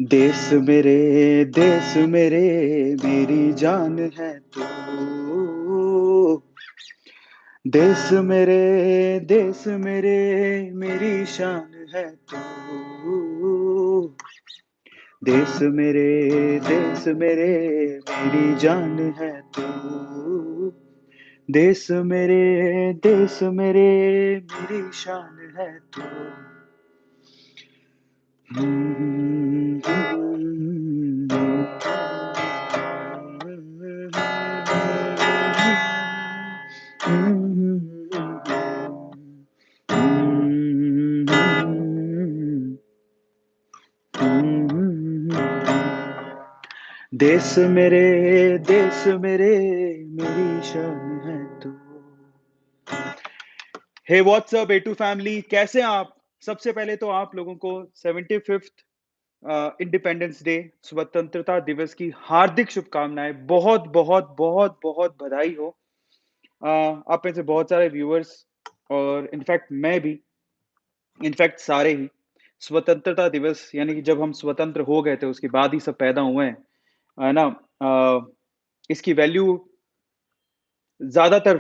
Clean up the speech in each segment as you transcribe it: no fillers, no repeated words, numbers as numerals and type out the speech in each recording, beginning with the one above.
देश मेरे मेरी जान है तू। देश मेरे मेरी शान है तू। देश मेरे मेरी जान है तू। देश मेरे मेरी शान है तू। देश मेरे मेरी शान है तू। हे व्हाट्सअप ए टू फैमिली, कैसे हैं आप? सबसे पहले तो आप लोगों को 75th इंडिपेंडेंस डे, स्वतंत्रता दिवस की हार्दिक शुभकामनाएं। बहुत बहुत बहुत बहुत बधाई हो। आप में से बहुत सारे व्यूअर्स और इनफैक्ट मैं भी, इनफैक्ट सारे ही स्वतंत्रता दिवस यानी कि जब हम स्वतंत्र हो गए थे उसके बाद ही सब पैदा हुए हैं, है ना? इसकी वैल्यू ज़्यादातर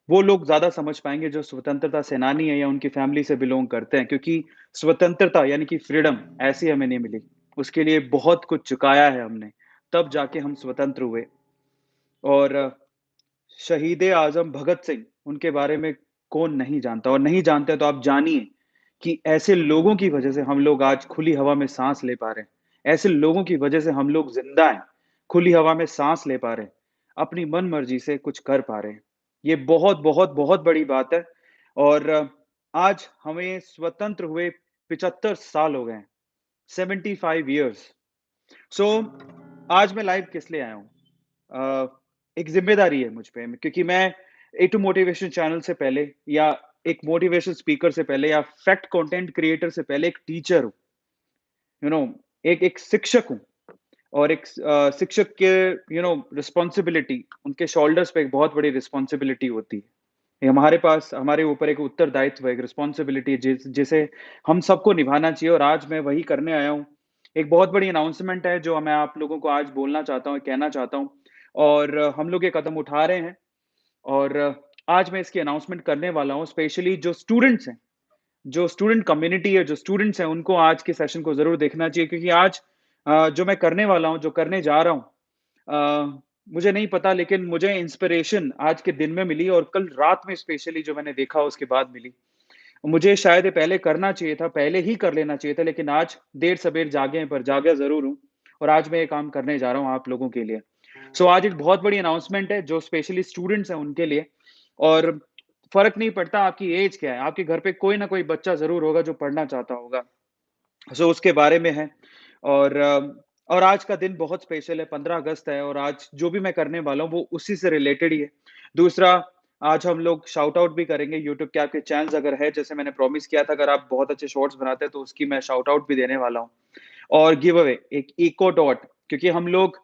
वो लोग ज़्यादा समझ पाएँगे जो स्वतंत्रता सेनानी है या उनकी फैमिली से बिलॉन्ग करते हैं, क्योंकि स्वतंत्रता यानी कि फ्रीडम ऐसी हमें नहीं मिली। उसके लिए बहुत कुछ चुकाया है हमने, तब जाके हम स्वतंत्र हुए। और शहीद-ए-आज़म भगत सिंह, उनके बारे में कौन नहीं जानता, और नहीं जानते तो आप जानिए कि ऐसे लोगों की वजह से हम लोग आज खुली हवा में साँस ले पा रहे हैं। ऐसे लोगों की वजह से हम लोग ज़िंदा हैं, खुली हवा में साँस ले पा रहे हैं, अपनी मन-मर्ज़ी से कुछ कर पा रहे हैं। ये बहुत, बहुत, बहुत बड़ी बात है। और आज हमें स्वतंत्र हुए 75 साल हो गए हैं, 75 इयर्स। सो आज मैं लाइव किस लिए आया हूँ? एक ज़िम्मेदारी है मुझ पे, क्योंकि मैं ए टू मोटिवेशन चैनल से पहले, या एक मोटिवेशन स्पीकर से पहले, या फैक्ट कंटेंट क्रिएटर से पहले एक टीचर हूँ, यू नो एक एक शिक्षक हूँ। और एक शिक्षक के रिस्पॉन्सिबिलिटी, उनके शोल्डर्स पे एक बहुत बड़ी रिस्पॉन्सिबिलिटी होती है। ये हमारे पास, हमारे ऊपर एक उत्तरदायित्व है, एक रिस्पॉन्सिबिलिटी जिसे हम सबको निभाना चाहिए, और आज मैं वही करने आया हूँ। एक बहुत बड़ी अनाउंसमेंट है जो मैं आप लोगों को आज बोलना चाहता हूँ, कहना चाहता हूँ। और हम लोग ये कदम उठा रहे हैं। और आज मैं इसकी अनाउंसमेंट करने वाला हूँ, स्पेशली जो स्टूडेंट्स हैं, जो स्टूडेंट कम्युनिटी है, जो स्टूडेंट्स हैं, उनको आज के सेशन को ज़रूर देखना चाहिए, क्योंकि आज जो मैं करने वाला हूँ, जो करने जा रहा हूँ, मुझे नहीं पता, लेकिन मुझे इंस्पिरेशन आज के दिन में मिली, और कल रात में स्पेशली जो मैंने देखा उसके बाद मिली। मुझे शायद ये पहले करना चाहिए था, पहले ही कर लेना चाहिए था, लेकिन आज देर-सबेर जागे हैं, पर जागा ज़रूर हूँ, और आज मैं ये काम करने जा रहा हूँ आप लोगों के लिए। सो आज एक बहुत बड़ी अनाउंसमेंट है जो स्पेशली स्टूडेंट्स हैं उनके लिए। और फ़र्क नहीं पड़ता आपकी ऐज क्या है, आपके घर पे कोई ना कोई बच्चा ज़रूर होगा जो पढ़ना चाहता होगा। सो उसके बारे में है। और और आज का दिन बहुत स्पेशल है, 15 अगस्त है, और आज जो भी मैं करने वाला हूँ वो उसी से रिलेटेड ही है। दूसरा, आज हम लोग शाउट आउट भी करेंगे यूट्यूब के आपके चैनल्स अगर है, जैसे मैंने प्रॉमिस किया था, अगर आप बहुत अच्छे शॉर्ट्स बनाते हैं तो उसकी मैं शाउट आउट भी देने वाला हूँ। और गिव अवे एक इको डॉट, क्योंकि हम लोग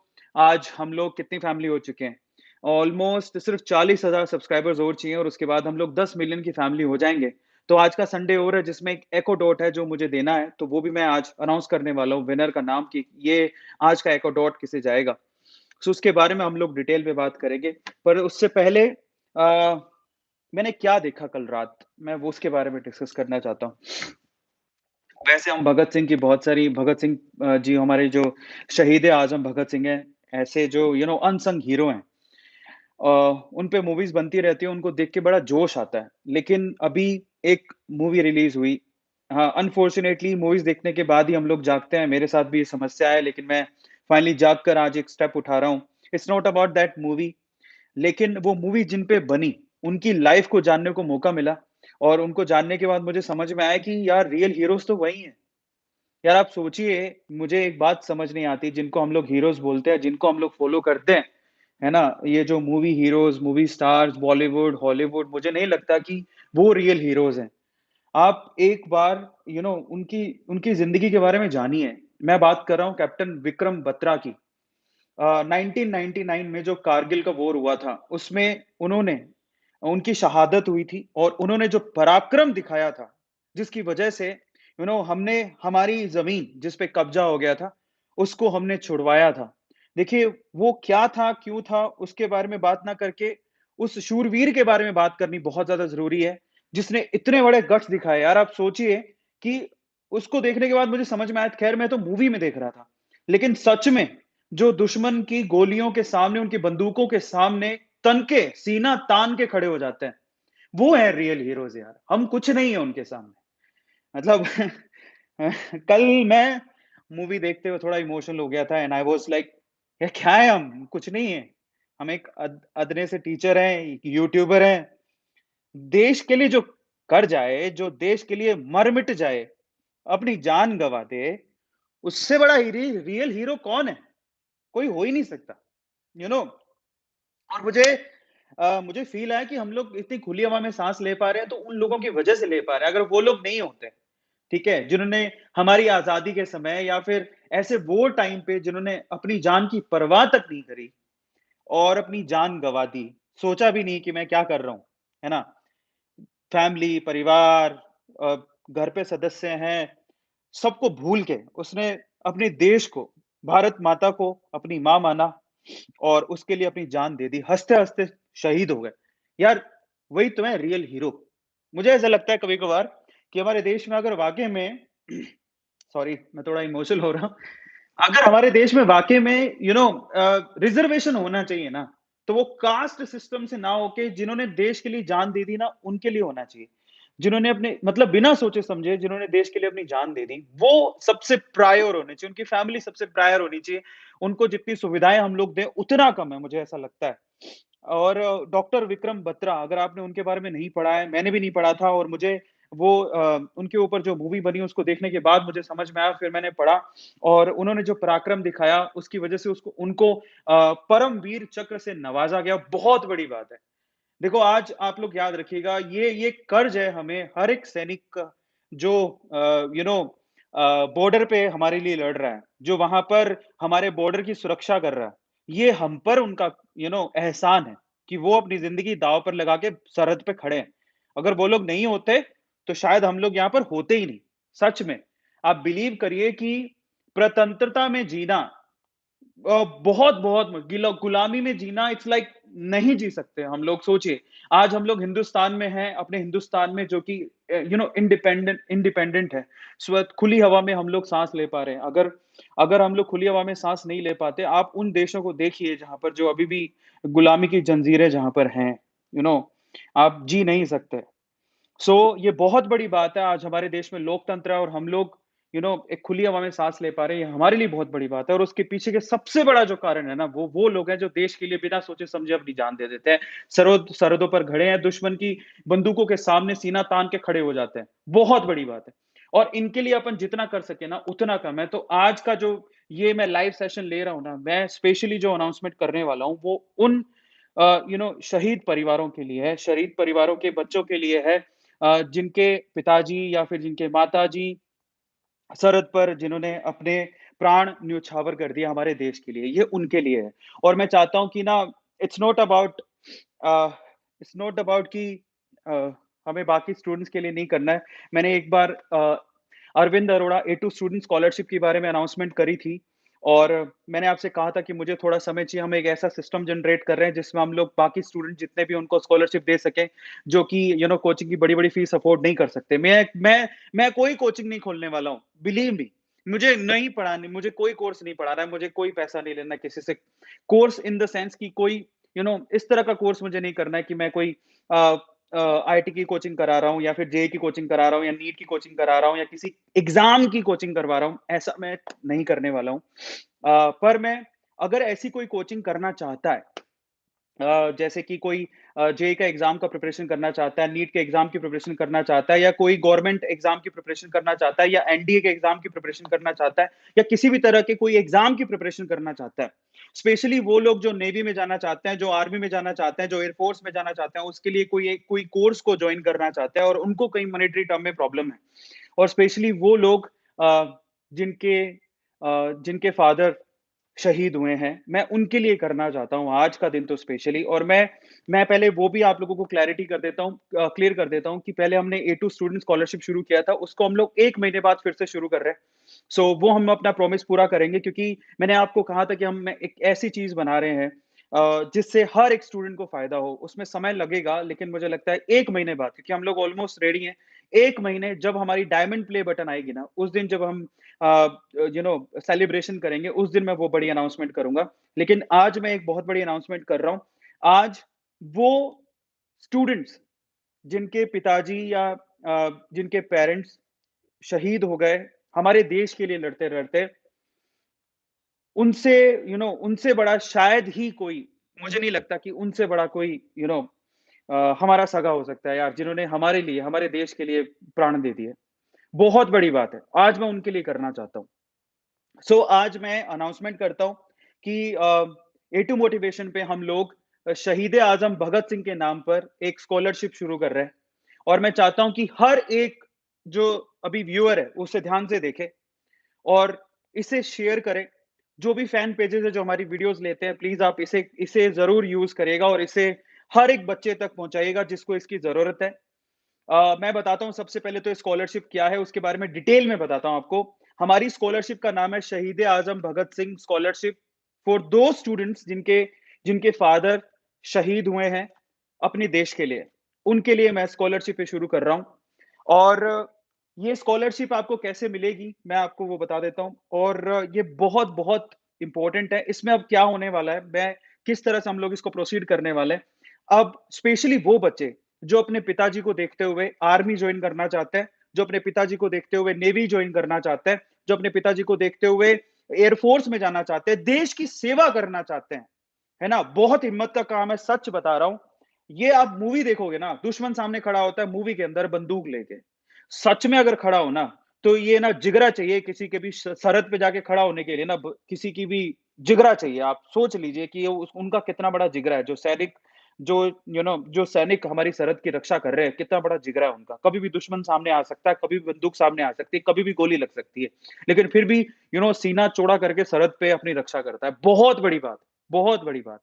कितनी फैमिली हो चुके हैं? ऑलमोस्ट सिर्फ 40,000 सब्सक्राइबर्स और चाहिए, और उसके बाद हम लोग 10 मिलियन की फैमिली हो जाएँगे। तो आज का संडे और है जिसमें एक एको डॉट है जो मुझे देना है, तो वो भी मैं आज अनाउंस करने वाला हूँ विनर का नाम, कि ये आज का एको डॉट किसे जाएगा। सो उसके बारे में हम लोग डिटेल में बात करेंगे। पर उससे पहले मैंने क्या देखा कल रात, मैं वो उसके बारे में डिस्कस करना चाहता हूँ। वैसे हम भगत सिंह जी हमारे जो शहीद-ए-आज़म भगत सिंह हैं, ऐसे जो अनसंग हीरो हैं। अ, उन पे मूवीज़ बनती रहती है, उनको देख के बड़ा जोश आता है। लेकिन अभी एक मूवी रिलीज़ हुई। हाँ, अनफॉर्च्यूनेटली मूवीज़ देखने के बाद ही हम लोग जागते हैं, मेरे साथ भी ये समस्या है, लेकिन मैं फाइनली जाग कर आज एक स्टेप उठा रहा हूँ। It's not about that movie, लेकिन वो मूवी जिन पे बनी, उनकी लाइफ़ को जानने को मौका मिला, और उनको जानने के बाद मुझे समझ में आया कि यार रियल हीरोज़ तो वही हैं। यार आप सोचिए, मुझे एक बात समझ नहीं आती, जिनको हम लोग हीरोज़ बोलते हैं, जिनको हम लोग फ़ॉलो करते हैं, है ना? ये जो movie heroes, movie stars, Bollywood, Hollywood, मुझे नहीं लगता कि वो रियल हीरोज़ हैं। आप एक बार उनकी उनकी ज़िंदगी के बारे में जानिए। मैं बात कर रहा हूँ कैप्टन विक्रम बत्रा की। 1999 में जो कारगिल का वॉर हुआ था, उसमें उनकी शहादत हुई थी, और उन्होंने जो पराक्रम दिखाया था, जिसकी वजह से हमने हमारी ज़मीन जिस पे कब्ज़ा हो गया था, उसको हमने छुड़वाया था। देखिए, वो क्या था, क्यों था, उसके बारे में बात ना करके, उस शूरवीर के बारे में बात करनी बहुत ज़्यादा ज़रूरी है, जिसने इतने बड़े गट्स दिखाए। यार, आप सोचिए कि उसको देखने के बाद मुझे समझ में आया, ख़ैर मैं तो मूवी में देख रहा था। लेकिन सच में, जो दुश्मन की गोलियों के सामने, उनकी बंदूकों के सामने तन के, सीना तान के खड़े हो जाते हैं, वो हैं रियल हीरोज़ यार। हम कुछ नहीं है उनके सामने। मतलब कल मैं मूवी देखते हुए थोड़ा इमोशनल हो गया था एंड आई वाज़ लाइक, यार क्या है हम? कुछ नहीं है। हम एक अदने से टीचर हैं, एक यूट्यूबर हैं। देश के लिए जो कर जाए, जो देश के लिए मर-मिट जाए, अपनी जान गँवा दे, उससे बड़ा रियल हीरो कौन है? कोई हो ही नहीं सकता। यू नो और मुझे फ़ील आया कि हम लोग इतनी खुली हवा में साँस ले पा रहे हैं, तो उन लोगों की वजह से ले पा रहे हैं। अगर वो लोग नहीं होते, ठीक है? जिन्होंने हमारी आज़ादी के समय या फिर ऐसे वो टाइम पे जिन्होंने अपनी जान की परवाह तक नहीं करी और अपनी जान गँवा दी। सोचा भी नहीं कि मैं क्या कर रहा हूँ, है ना? फैमिली, परिवार, अ, घर पे सदस्य हैं, सबको भूल के उसने अपने देश को, भारत माता को अपनी माँ माना और उसके लिए अपनी जान दे दी। हँसते-हँसते शहीद हो गए। यार, वही तो है रियल हीरो। मुझे ऐसा लगता है कभी-कभार कि हमारे देश में अगर वाक़ई में सॉरी, मैं थोड़ा इमोशनल हो रहा हूँ। अगर हमारे देश में वाक़ई में रिज़र्वेशन होना चाहिए ना, तो वो कास्ट सिस्टम से ना होके जिन्होंने देश के लिए जान दे दी ना, उनके लिए होना चाहिए। जिन्होंने अपने मतलब बिना सोचे-समझे जिन्होंने देश के लिए अपनी जान दे दी, वो सबसे प्रायर होने चाहिए, उनकी फैमिली सबसे प्रायर होनी चाहिए। उनको जितनी सुविधाएँ हम लोग दें, उतना कम है, मुझे ऐसा लगता है। और डॉक्टर विक्रम बत्रा, अगर आपने उनके बारे में नहीं पढ़ा है, मैंने भी नहीं पढ़ा था और मुझे उनके ऊपर जो मूवी बनी उसको देखने के बाद मुझे समझ में आया, फिर मैंने पढ़ा और उन्होंने जो पराक्रम दिखाया, उसकी वजह से उसको उनको परमवीर चक्र से नवाज़ा गया, बहुत बड़ी बात है। देखो, आज आप लोग याद रखिएगा, ये कर्ज है हमें हर एक सैनिक का जो यू नो बॉर्डर पे हमारे लिए लड़ रहा है, जो वहाँ पर हमारे बॉर्डर की सुरक्षा कर रहा है। ये हम पर उनका एहसान है कि वो अपनी ज़िंदगी दाँव पर लगा के सरहद पे खड़े हैं। अगर वो लोग नहीं होते, तो शायद हम लोग यहाँ पर होते ही नहीं। सच में, आप बिलीव करिए कि स्वतंत्रता में जीना बहुत-बहुत गुलामी में जीना इट्स लाइक नहीं जी सकते हम लोग। सोचिए, आज हम लोग हिंदुस्तान में हैं, अपने हिंदुस्तान में जो कि इंडिपेंडेंट इंडिपेंडेंट है। खुली हवा में हम लोग साँस ले पा रहे हैं। अगर अगर हम लोग खुली हवा में साँस नहीं ले पाते, आप उन देशों को देखिए जहाँ पर जो अभी भी गुलामी की जंजीरें जहाँ पर हैं, यू नो आप जी नहीं सकते। ये बहुत बड़ी बात है, आज हमारे देश में लोकतंत्र है और हम लोग एक खुली हवा में साँस ले पा रहे हैं, ये हमारे लिए बहुत बड़ी बात है और उसके पीछे के सबसे बड़ा जो कारण है ना, वो लोग हैं जो देश के लिए बिना सोचे-समझे अपनी जान दे देते हैं। सरहदों पर खड़े हैं, दुश्मन की बंदूकों के सामने सीना तान के खड़े हो जाते हैं। बहुत बड़ी बात है और इनके लिए अपन जितना कर सके ना, उतना कम है। तो आज का जो ये मैं लाइव सेशन ले रहा हूँ ना, मैं स्पेशली जो अनाउंसमेंट करने वाला हूँ, वो उन शहीद परिवारों के लिए है, शहीद परिवारों के बच्चों के लिए है जिनके पिताजी या फिर जिनके माताजी सरहद पर जिन्होंने अपने प्राण न्योछावर कर दिया हमारे देश के लिए, ये उनके लिए है। और मैं चाहता हूँ कि ना it's not about a, it's not about कि अ, हमें बाकी स्टूडेंट्स के लिए नहीं करना है। मैंने एक बार अरविंद अरोड़ा ए2 स्टूडेंट स्कॉलरशिप के बारे में अनाउंसमेंट करी थी और मैंने आपसे कहा था कि मुझे थोड़ा समय चाहिए, हम एक ऐसा सिस्टम जनरेट कर रहे हैं जिसमें हम लोग बाकी स्टूडेंट जितने भी उनको स्कॉलरशिप दे सकें, जो कि कोचिंग की बड़ी-बड़ी फीस अफोर्ड नहीं कर सकते। मैं कोई कोचिंग नहीं खोलने वाला हूँ, बिलीव मी। मुझे नहीं पढ़ानी, मुझे कोई कोर्स नहीं पढ़ाना है, मुझे कोई पैसा नहीं लेना है किसी से। कोर्स इन द सेंस कि कोई इस तरह का कोर्स मुझे नहीं करना है कि मैं कोई अ आईआईटी की कोचिंग करा रहा हूँ या फिर जेईई की कोचिंग करा रहा हूँ या नीट की कोचिंग करा रहा हूँ या किसी एग्ज़ाम की कोचिंग करवा रहा हूँ, ऐसा मैं नहीं करने वाला हूँ। पर मैं अगर ऐसी कोई कोचिंग करना चाहता है जैसे कि कोई जेईई का एग्ज़ाम का प्रिपरेशन करना चाहता है, नीट के एग्ज़ाम की प्रिपरेशन करना चाहता है या कोई गवर्नमेंट एग्ज़ाम की प्रिपरेशन करना चाहता है या एनडीए के एग्ज़ाम की प्रिपरेशन करना चाहता है या किसी भी तरह के कोई एग्ज़ाम की प्रिपरेशन करना चाहता है। स्पेशली वो लोग जो नेवी में जाना चाहते हैं, जो आर्मी में जाना चाहते हैं, जो एयर फोर्स में जाना चाहते हैं, उसके लिए कोई कोर्स को जॉइन करना चाहते हैं और उनको कहीं मॉनेटरी टर्म में प्रॉब्लम है। और स्पेशली वो लोग जिनके फादर शहीद हुए हैं, मैं उनके लिए करना चाहता हूँ आज का दिन तो स्पेशली। और मैं पहले वो भी आप लोगों को क्लैरिटी कर देता हूँ, क्लियर कर देता हूँ कि पहले हमने A2 स्टूडेंट स्कॉलरशिप शुरू किया था, उसको हम लोग 1 महीने बाद फिर से शुरू कर रहे हैं। सो वो हम अपना प्रॉमिस पूरा करेंगे, क्योंकि मैंने आपको कहा था कि हम एक ऐसी चीज़ बना रहे हैं जिससे हर एक स्टूडेंट को फ़ायदा हो। उसमें समय लगेगा, लेकिन मुझे लगता है 1 महीने बाद, क्योंकि हम लोग ऑलमोस्ट रेडी हैं। 1 महीने जब हमारी डायमंड प्ले बटन आएगी ना, उस दिन जब हम सेलिब्रेशन करेंगे, उस दिन मैं वो बड़ी अनाउंसमेंट करूँगा। लेकिन आज मैं एक बहुत बड़ी अनाउंसमेंट कर रहा हूँ। आज वो स्टूडेंट्स जिनके पिताजी या जिनके पेरेंट्स शहीद हो गए, हमारे देश के लिए लड़ते-लड़ते, उनसे उनसे बड़ा शायद ही कोई, मुझे नहीं लगता कि उनसे बड़ा कोई हमारा सगा हो सकता है यार, जिन्होंने हमारे लिए, हमारे देश के लिए प्राण दे दिए। बहुत बड़ी बात है। आज मैं उनके लिए करना चाहता हूँ। आज मैं अनाउंसमेंट करता हूँ कि A2 मोटिवेशन पे हम लोग शहीद-ए-आज़म भगत सिंह के नाम पर एक स्कॉलरशिप शुरू कर रहे हैं। और मैं चाहता हूँ कि हर एक जो अभी व्यूअर है, उसे ध्यान से देखे और इसे शेयर करें। जो भी फैन पेजेज़ है जो हमारी वीडियोज़ लेते हैं, प्लीज़ आप इसे इसे ज़रूर यूज़ करिएगा और इसे हर एक बच्चे तक पहुँचाइएगा जिसको इसकी ज़रूरत है। मैं बताता हूँ सबसे पहले तो स्कॉलरशिप क्या है, उसके बारे में डिटेल में बताता हूँ आपको। हमारी स्कॉलरशिप का नाम है Shaheed-e-Azam Bhagat Singh scholarship for those students जिनके जिनके फादर शहीद हुए हैं अपने देश के लिए। उनके लिए मैं स्कॉलरशिप ये शुरू कर रहा हूँ। और ये स्कॉलरशिप आपको कैसे मिलेगी, मैं आपको वो बता देता हूँ। और ये बहुत-बहुत इम्पोर्टेंट है। इसमें अब क्या होने वाला है, मैं किस तरह से हम लोग इसको प्रोसीड करने वाले हैं। अब स्पेशली वो बच्चे जो अपने पिताजी को देखते हुए आर्मी जॉइन करना चाहते हैं, जो अपने पिताजी को देखते हुए नेवी जॉइन करना चाहते हैं, जो अपने पिताजी को देखते हुए एयर फोर्स में जाना चाहते हैं, देश की सेवा करना चाहते हैं, है ना? बहुत हिम्मत का काम है, सच बता रहा हूँ। ये आप मूवी देखोगे ना, दुश्मन सामने खड़ा होता है मूवी के अंदर बंदूक लेके। सच में अगर खड़ा हो ना, तो ये ना जिगरा चाहिए किसी के भी सरहद पे जाके खड़ा होने के लिए ना, किसी की भी जिगरा चाहिए। आप सोच लीजिए कि ये उनका कितना बड़ा जिगरा है, जो सैनिक जो जो सैनिक हमारी सरहद की रक्षा कर रहे हैं, कितना बड़ा जिगरा है उनका। कभी भी दुश्मन सामने आ सकता है, कभी भी बंदूक सामने आ सकती है, कभी भी गोली लग सकती है। लेकिन फिर भी सीना चौड़ा करके सरहद पे अपनी रक्षा करता है। बहुत बड़ी बात, बहुत बड़ी बात।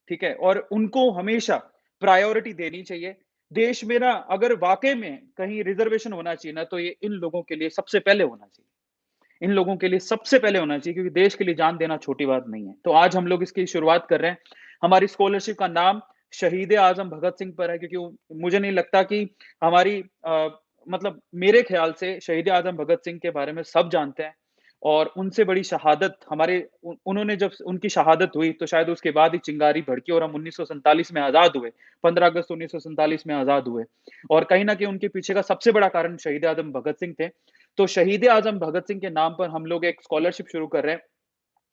ठीक है? और उनको हमेशा प्रायोरिटी देनी चाहिए। देश में ना अगर वाक़ई में कहीं रिज़र्वेशन होना चाहिए ना, तो ये इन लोगों के लिए सबसे पहले होना चाहिए। इन लोगों के लिए सबसे पहले होना चाहिए, क्योंकि देश के लिए जान देना छोटी बात नहीं है। तो आज हम लोग इसकी शुरुआत कर रहे हैं। हमारी स्कॉलरशिप का नाम शहीद-ए-आज़म भगत सिंह पर है, क्योंकि मुझे नहीं लगता कि हमारी मतलब मेरे ख़्याल से शहीद-ए-आज़म भगत सिंह के बारे में सब जानते हैं। और उनसे बड़ी शहादत हमारे उन्होंने जब उनकी शहादत हुई, तो शायद उसके बाद ही चिंगारी भड़की और हम 1947 में आज़ाद हुए। 15 अगस्त 1947 में आज़ाद हुए। और कहीं न कहीं उनके पीछे का सबसे बड़ा कारण शहीद-ए-आज़म भगत सिंह थे। तो शहीद-ए-आज़म भगत सिंह के नाम पर हम लोग एक स्कॉलरशिप शुरू कर रहे हैं,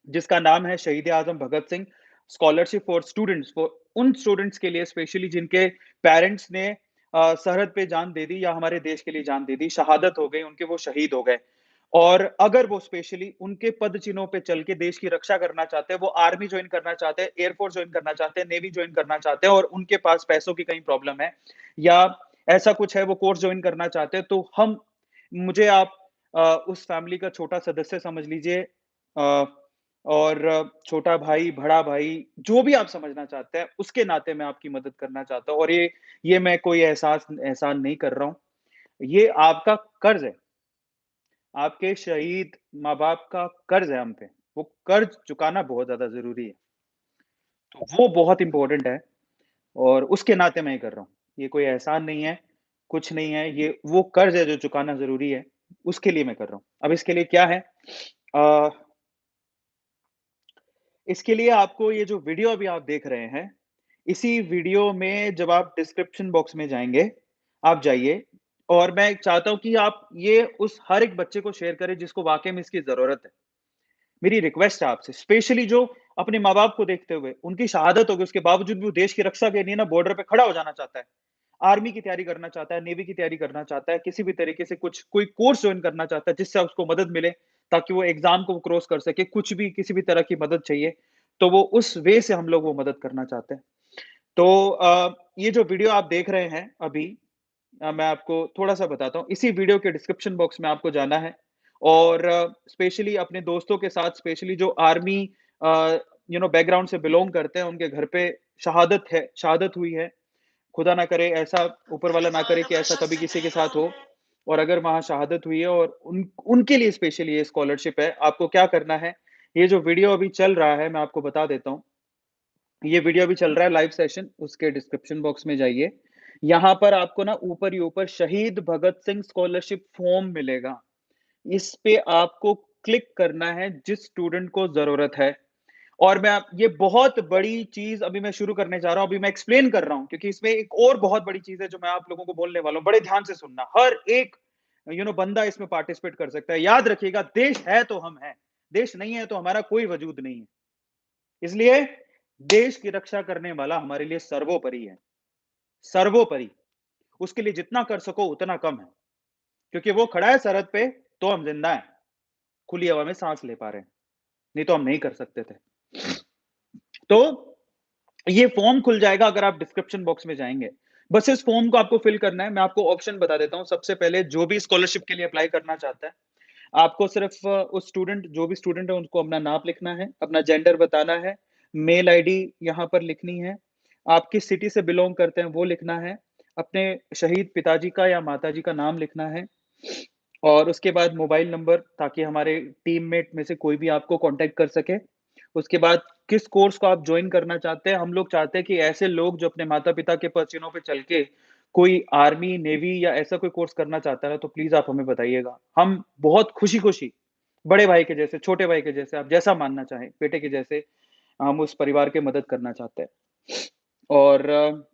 जिसका नाम है Shaheed-e-Azam Bhagat Singh scholarship for students, for उन स्टूडेंट्स के लिए स्पेशली जिनके पेरेंट्स ने सरहद पे जान दे दी या हमारे देश के लिए जान दे दी, शहादत हो गई उनके, वो शहीद हो गए। और अगर वो स्पेशली उनके पद चिन्हों पे चल के देश की रक्षा करना चाहते हैं, वो आर्मी जॉइन करना चाहते हैं, एयर फोर्स जॉइन करना चाहते हैं, नेवी जॉइन करना चाहते हैं और उनके पास पैसों की कहीं प्रॉब्लम है या ऐसा कुछ है, वो कोर्स जॉइन करना चाहते हैं, तो हम मुझे आप उस फैमिली का छोटा सदस्य समझ लीजिए। और छोटा भाई, बड़ा भाई, जो भी आप समझना चाहते हैं, उसके नाते मैं आपकी मदद करना चाहता हूँ। और ये मैं कोई एहसान नहीं कर रहा हूँ। ये आपका कर्ज़ है। आपके शहीद माँ-बाप का कर्ज़ है हम पे। वो कर्ज़ चुकाना बहुत ज़्यादा ज़रूरी है। तो वो बहुत इम्पोर्टेंट है और उसके नाते मैं ये कर रहा हूँ। ये कोई एहसान नहीं है, कुछ नहीं है, ये वो कर्ज़ है जो चुकाना ज़रूरी है, उसके लिए मैं कर रहा हूँ। अब इसके लिए क्या है? अ, इसके लिए आपको ये जो वीडियो अभी आप देख रहे हैं, इसी वीडियो में जब आप डिस्क्रिप्शन बॉक्स में जाएँगे, आप जाइए और मैं चाहता हूँ कि आप ये उस हर एक बच्चे को शेयर करें जिसको वाक़ई में इसकी ज़रूरत है। मेरी रिक्वेस्ट है आपसे, स्पेशली जो अपने माँ-बाप को देखते हुए, उनकी शहादत हो गई, उसके बावजूद भी वो देश की रक्षा के लिए ना बॉर्डर पे खड़ा हो जाना चाहता है। आर्मी की तैयारी करना चाहता है, नेवी की तैयारी करना चाहता है, किसी भी तरीके से कोई कोर्स जॉइन करना चाहता है, जिससे उसको मदद मिले, ताकि वो एग्ज़ाम को क्रॉस कर सके। कुछ भी किसी भी तरह की मदद चाहिए, तो वो उस वे से हम लोग वो मदद करना चाहते हैं। तो ये जो वीडियो आप देख रहे हैं अभी, मैं आपको थोड़ा-सा बताता हूँ। इसी वीडियो के डिस्क्रिप्शन बॉक्स में आपको जाना है और स्पेशली अपने दोस्तों के साथ स्पेशली जो आर्मी अ, बैकग्राउंड से बिलॉन्ग करते हैं, उनके घर पे शहादत हुई है। खुदा ना करे ऐसा ऊपर वाला ना करे कि ऐसा कभी किसी के साथ हो और अगर वहाँ शहादत हुई है और उनके लिए स्पेशली ये स्कॉलरशिप है। आपको क्या करना है, ये जो वीडियो अभी चल रहा है मैं आपको बता देता हूँ। ये वीडियो अभी चल रहा है लाइव सेशन, उसके डिस्क्रिप्शन बॉक्स में जाइए। यहाँ पर आपको ना ऊपर ही ऊपर शहीद भगत सिंह स्कॉलरशिप फॉर्म मिलेगा। इस पे आपको क्लिक करना है जिस स्टूडेंट को ज़रूरत है। और मैं आप ये बहुत बड़ी चीज़ अभी मैं शुरू करने जा रहा हूँ, अभी मैं एक्सप्लेन कर रहा हूँ क्योंकि इसमें एक और बहुत बड़ी चीज़ है जो मैं आप लोगों को बोलने वाला हूँ, बड़े ध्यान से सुनना। हर एक बंदा इसमें पार्टिसिपेट कर सकता है। याद रखिएगा देश है तो हम हैं, देश नहीं है तो हमारा कोई वजूद नहीं है। इसलिए देश की रक्षा करने वाला हमारे लिए सर्वोपरि है, सर्वोपरि। उसके लिए जितना कर सको उतना कम है, क्योंकि वो खड़ा है सरहद पे तो हम ज़िंदा हैं, खुली हवा में साँस ले पा रहे हैं, नहीं तो हम नहीं कर सकते थे। तो ये फॉर्म खुल जाएगा अगर आप डिस्क्रिप्शन बॉक्स में जाएँगे। बस इस फॉर्म को आपको फिल करना है। मैं आपको ऑप्शन बता देता हूँ। सबसे पहले जो भी स्कॉलरशिप के लिए अप्लाई करना चाहता है, आपको सिर्फ़ उस स्टूडेंट जो भी स्टूडेंट है उनको अपना नाम लिखना है, अपना जेंडर बताना है, मेल आईडी यहाँ पर लिखनी है, आप किस सिटी से बिलॉन्ग करते हैं वो लिखना है, अपने शहीद पिताजी का या माताजी का नाम लिखना है और उसके बाद मोबाइल नंबर ताकि हमारे टीममेट में से कोई भी आपको कॉन्टैक्ट कर सके। उसके बाद किस कोर्स को आप जॉइन करना चाहते हैं, हम लोग चाहते हैं कि ऐसे लोग जो अपने माता-पिता के पसीनों पे चल के कोई आर्मी, नेवी या ऐसा कोई कोर्स करना चाहता है, तो प्लीज़ आप हमें बताइएगा। हम बहुत खुशी-खुशी, बड़े भाई के जैसे, छोटे भाई के जैसे, आप जैसा मानना चाहें, बेटे के जैसे, हम उस परिवार की मदद करना चाहते हैं। और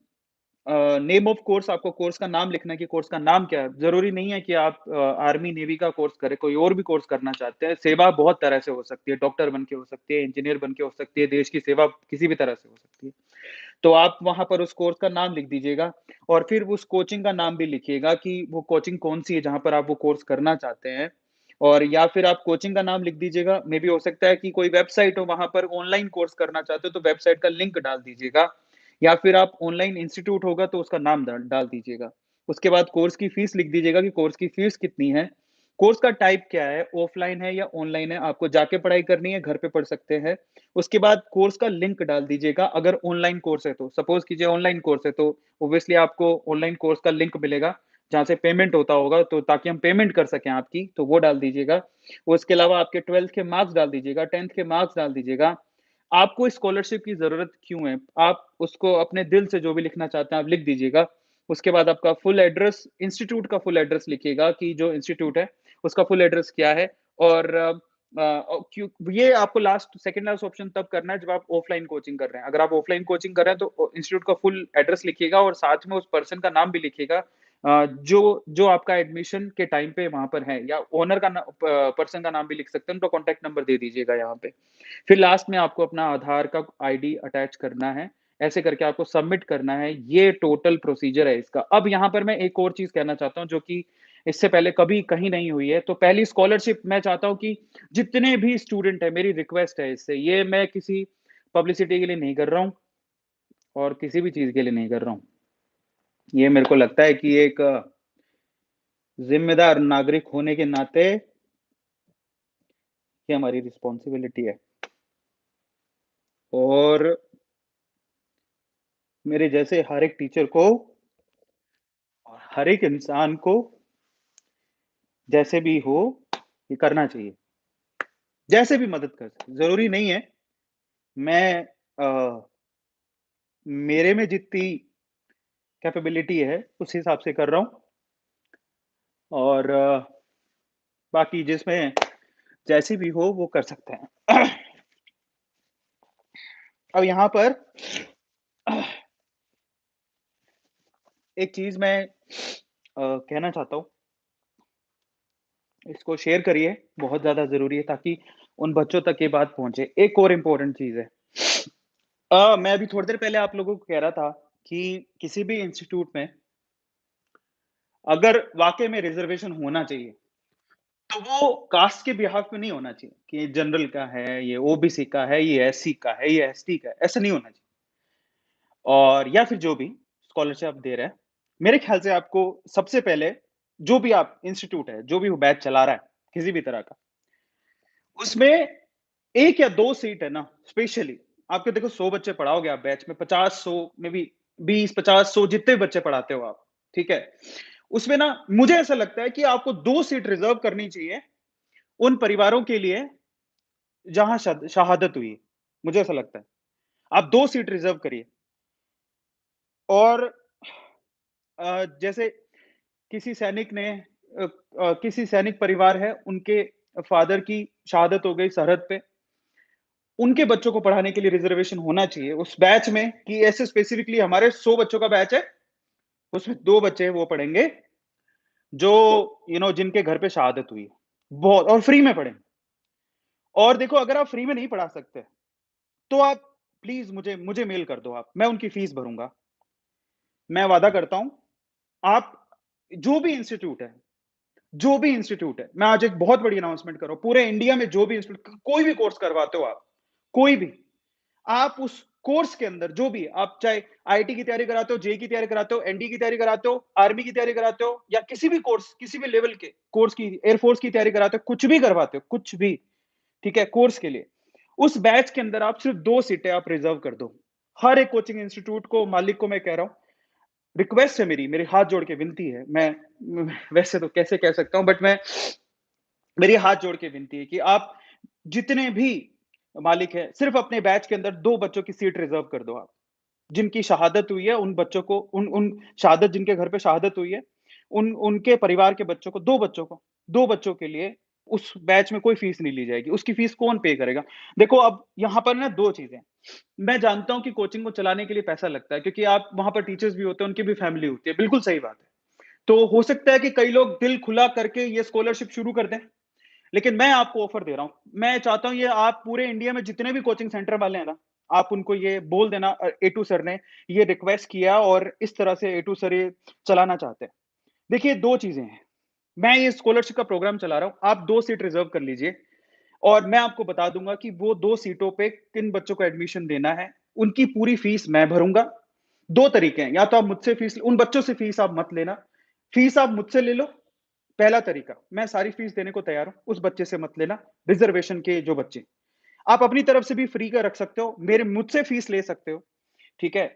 नेम ऑफ कोर्स आपको कोर्स का नाम लिखना है कि कोर्स का नाम क्या है। ज़रूरी नहीं है कि आप आर्मी, नेवी का कोर्स करें, कोई और भी कोर्स करना चाहते हैं। सेवा बहुत तरह से हो सकती है, डॉक्टर बन के हो सकती है, इंजीनियर बन के हो सकती है, देश की सेवा किसी भी तरह से हो सकती है। तो आप वहाँ पर उस कोर्स का नाम लिख दीजिएगा और फिर उस कोचिंग का नाम भी लिखिएगा कि वो कोचिंग कौन-सी है जहाँ पर आप वो कोर्स करना चाहते हैं। और या फिर आप कोचिंग का नाम लिख दीजिएगा, मेबी हो सकता है कि कोई वेबसाइट हो वहाँ पर ऑनलाइन कोर्स करना चाहते हो तो वेबसाइट का लिंक डाल दीजिएगा। या फिर आप ऑनलाइन इंस्टीट्यूट होगा तो उसका नाम डाल डाल दीजिएगा। उसके बाद कोर्स की फीस लिख दीजिएगा कि कोर्स की फीस कितनी है, कोर्स का टाइप क्या है, ऑफलाइन है या ऑनलाइन है, आपको जाके पढ़ाई करनी है, घर पे पढ़ सकते हैं। उसके बाद कोर्स का लिंक डाल दीजिएगा अगर ऑनलाइन कोर्स है तो। सपोज़ कीजिए ऑनलाइन कोर्स है तो ऑब्वियसली आपको ऑनलाइन कोर्स का लिंक मिलेगा, जहाँ से पेमेंट होता होगा तो ताकि हम पेमेंट कर सकें आपकी, तो वो डाल दीजिएगा। उसके अलावा आपके 12th के मार्क्स डाल दीजिएगा, 10th के मार्क्स डाल दीजिएगा। आपको स्कॉलरशिप की ज़रूरत क्यों है? आप उसको अपने दिल से जो भी लिखना चाहते हैं आप लिख दीजिएगा। उसके बाद आपका फुल एड्रेस, इंस्टीट्यूट का फुल एड्रेस लिखिएगा कि जो इंस्टीट्यूट है, उसका फुल एड्रेस क्या है और क्यों ये आपको सेकंड लास्ट ऑप्शन तब करना है जब आप ऑफलाइन कोचिंग कर रहे हैं। अगर आप ऑफलाइन कोचिंग कर रहे हैं तो इंस्टीट्यूट का फुल एड्रेस लिखिएगा और साथ में उस पर्सन का नाम भी लिखिएगा जो जो आपका एडमिशन के टाइम पे वहाँ पर है या ओनर का पर्सन का नाम भी लिख सकते हैं, उनका कॉन्टैक्ट नंबर दे दीजिएगा यहाँ पे। फिर लास्ट में आपको अपना आधार का आईडी अटैच करना है। ऐसे करके आपको सबमिट करना है। ये टोटल प्रोसीजर है इसका। अब यहाँ पर मैं एक और चीज़ कहना चाहता हूँ जो कि इससे पहले कभी कहीं नहीं हुई है। तो पहली स्कॉलरशिप मैं चाहता हूँ कि जितने भी स्टूडेंट हैं, मेरी रिक्वेस्ट है इससे, ये मैं किसी पब्लिसिटी के लिए नहीं कर रहा हूँ और किसी भी चीज़ के लिए नहीं कर रहा हूँ। ये मेरे को लगता है कि एक ज़िम्मेदार नागरिक होने के नाते ये हमारी रिस्पॉन्सिबिलिटी है और मेरे जैसे हर एक टीचर को और हर एक इंसान को जैसे भी हो, ये करना चाहिए। जैसे भी मदद कर सके, ज़रूरी नहीं है मैं मेरे में जितनी कैपेबिलिटी है, उस हिसाब से कर रहा हूँ और बाकी जिसमें जैसी भी हो वो कर सकते हैं। अब यहाँ पर एक चीज़ मैं कहना चाहता हूँ, इसको शेयर करिए, बहुत ज़्यादा ज़रूरी है ताकि उन बच्चों तक ये बात पहुँचे। एक और इम्पोर्टेंट चीज़ है। मैं अभी थोड़ी देर पहले आप लोगों को कह रहा था कि किसी भी इंस्टीट्यूट में अगर वाक़ई में रिज़र्वेशन होना चाहिए, तो वो कास्ट के बिहाफ़ पे नहीं होना चाहिए कि ये जनरल का है, ये ओबीसी का है, ये एससी का है, ये एसटी का है, ऐसा नहीं होना चाहिए। और या फिर जो भी स्कॉलरशिप आप दे रहे हैं, मेरे ख़्याल से आपको सबसे पहले जो भी आप इंस्टीट्यूट है, जो भी वो बैच चला रहा है, किसी भी तरह का। उसमें 1 या 2 सीट है ना, स्पेशली आपके देखो 100 बच्चे पढ़ाओगे आप बैच में 50, 100 में भी 20, 50, 100 जितने बच्चे पढ़ाते हो आप, ठीक है? उसमें ना मुझे ऐसा लगता है कि आपको 2 सीट रिज़र्व करनी चाहिए उन परिवारों के लिए जहाँ शहादत हुई है, मुझे ऐसा लगता है। आप 2 सीट रिज़र्व करिए और जैसे किसी सैनिक ने किसी सैनिक परिवार है, उनके फ़ादर की शहादत हो गई सरहद पे, उनके बच्चों को पढ़ाने के लिए रिज़र्वेशन होना चाहिए उस बैच में कि ऐसे स्पेसिफिकली हमारे 100 बच्चों का बैच है, उसमें 2 बच्चे वो पढ़ेंगे जो जिनके घर पे शहादत हुई है। बहुत और फ्री में पढ़ें। और देखो अगर आप फ्री में नहीं पढ़ा सकते, तो आप प्लीज़ मुझे मुझे मेल कर दो आप, मैं उनकी फ़ीस भरूँगा। मैं वादा करता हूँ, आप जो भी इंस्टीट्यूट है, मैं आज एक बहुत बड़ी अनाउंसमेंट कर रहा हूँ, पूरे इंडिया में जो भी इंस्टीट्यूट कोई भी कोर्स करवाते हो आप, कोई भी, आप उस कोर्स के अंदर जो भी आप चाहे आईआईटी की तैयारी कराते हो, जेईई की तैयारी कराते हो, एनडीए की तैयारी कराते हो, आर्मी की तैयारी कराते हो या किसी भी कोर्स, किसी भी लेवल के कोर्स की एयरफोर्स की तैयारी कराते हो, कुछ भी करवाते हो, कुछ भी, ठीक है? कोर्स के लिए। उस बैच के अंदर आप सिर्फ 2 सीटें आप रिज़र्व कर दो। हर एक कोचिंग इंस्टीट्यूट को, मालिक को मैं कह रहा हूँ, रिक्वेस्ट है मेरी हाथ जोड़ के विनती है। वैसे तो कैसे कह सकता हूँ बट मैं मेरी हाथ जोड़ के विनती है कि आप जितने भी मालिक हैं, सिर्फ अपने बैच के अंदर 2 बच्चों की सीट रिज़र्व कर दो आप। जिनकी शहादत हुई है, उन बच्चों को उन उन शहादत जिनके घर पे शहादत हुई है, उनके परिवार के बच्चों को 2 बच्चों के लिए उस बैच में कोई फीस नहीं ली जाएगी। उसकी फीस कौन पे करेगा? देखो अब यहाँ पर ना 2 चीज़ें हैं। मैं जानता हूँ कि कोचिंग को चलाने के लिए पैसा लगता है क्योंकि आप वहाँ पर टीचर्स भी होते हैं, उनकी भी फैमिली होती है, बिल्कुल सही बात है। तो हो सकता है कि कई लोग दिल खुला करके ये स्कॉलरशिप शुरू कर दें, लेकिन मैं आपको ऑफर दे रहा हूँ। मैं चाहता हूँ ये आप पूरे इंडिया में जितने भी कोचिंग सेंटर वाले हैं ना, आप उनको ये बोल देना एटू सर ने ये रिक्वेस्ट किया और इस तरह से एटू सर ये चलाना चाहते हैं। देखिए 2 चीज़ें हैं। मैं ये स्कॉलरशिप का प्रोग्राम चला रहा हूँ, आप 2 सीट रिज़र्व कर लीजिए और मैं आपको बता दूँगा कि वो 2 सीटों पे किन बच्चों को एडमिशन देना है। उनकी पूरी फीस मैं भरूँगा। 2 तरीके हैं, या तो आप मुझसे फीस उन बच्चों से फीस आप मत लेना। फीस आप मुझसे ले लो, पहला तरीका, मैं सारी फीस देने को तैयार हूँ, उस बच्चे से मत लेना, रिज़र्वेशन के जो बच्चे। आप अपनी तरफ से भी फ्री का रख सकते हो, मेरे मुझसे फीस ले सकते हो, ठीक है?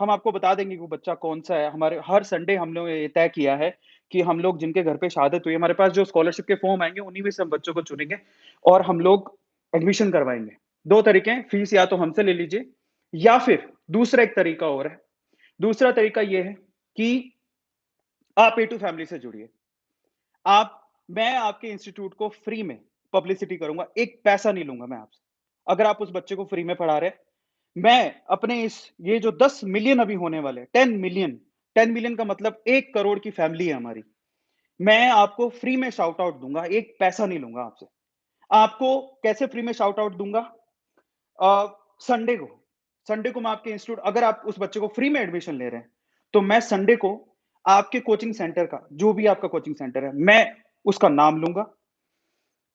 हम आपको बता देंगे कि वो बच्चा कौन-सा है, हमारे हर संडे हम लोग ये तय किया है कि हम लोग जिनके घर पे शहादत हुई है, हमारे पास जो स्कॉलरशिप के फॉर्म आएँगे, उन्हीं में से हम बच्चों को चुनेंगे और हम लोग एडमिशन करवाएँगे। 2 तरीके हैं, फीस या तो हमसे ले लीजिए या फिर दूसरा एक तरीका और है। दूसरा तरीका ये है कि आप ए टू फैमिली से जुड़िए। आप मैं आपके इंस्टीट्यूट को फ्री में पब्लिसिटी करूँगा, एक पैसा नहीं लूँगा मैं आपसे। अगर आप उस बच्चे को फ्री में पढ़ा रहे हैं, मैं अपने इस ये जो 10 मिलियन अभी होने वाले हैं, 10 मिलियन का मतलब 1 करोड़ की फैमिली है हमारी। मैं आपको फ्री में शाउट आउट दूँगा, एक पैसा नहीं लूँगा आपसे। आपको कैसे फ्री में शाउट आउट दूँगा? अ, संडे को संडे को मैं आपके इंस्टीट्यूट अगर आप उस बच्चे को फ्री में एडमिशन ले रहे हैं, तो मैं संडे को आपके कोचिंग सेंटर का, जो भी आपका कोचिंग सेंटर है, मैं उसका नाम लूँगा,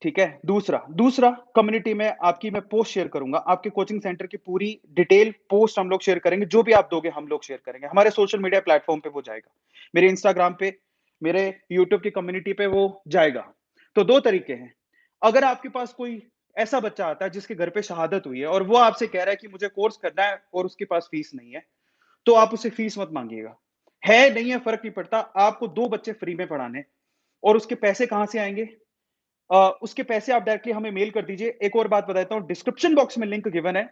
ठीक है? दूसरा दूसरा कम्युनिटी में आपकी मैं पोस्ट शेयर करूँगा, आपके कोचिंग सेंटर की पूरी डिटेल पोस्ट हम लोग शेयर करेंगे, जो भी आप दोगे हम लोग शेयर करेंगे। हमारे सोशल मीडिया प्लेटफ़ॉर्म पे वो जाएगा। मेरे इंस्टाग्राम पे, मेरे यूट्यूब की कम्युनिटी पे वो जाएगा। तो 2 तरीके हैं। अगर आपके पास कोई ऐसा बच्चा आता है जिसके घर पे शहादत हुई है और वो आपसे कह रहा है कि मुझे कोर्स करना है और उसके पास फीस नहीं है, तो आप उससे फीस मत माँगिएगा। है, नहीं है, फ़र्क नहीं पड़ता, आपको 2 बच्चे फ्री में पढ़ाने हैं और उसके पैसे कहाँ से आएँगे? उसके पैसे आप डायरेक्टली हमें मेल कर दीजिए। एक और बात बताता हूँ, डिस्क्रिप्शन बॉक्स में लिंक गिवन है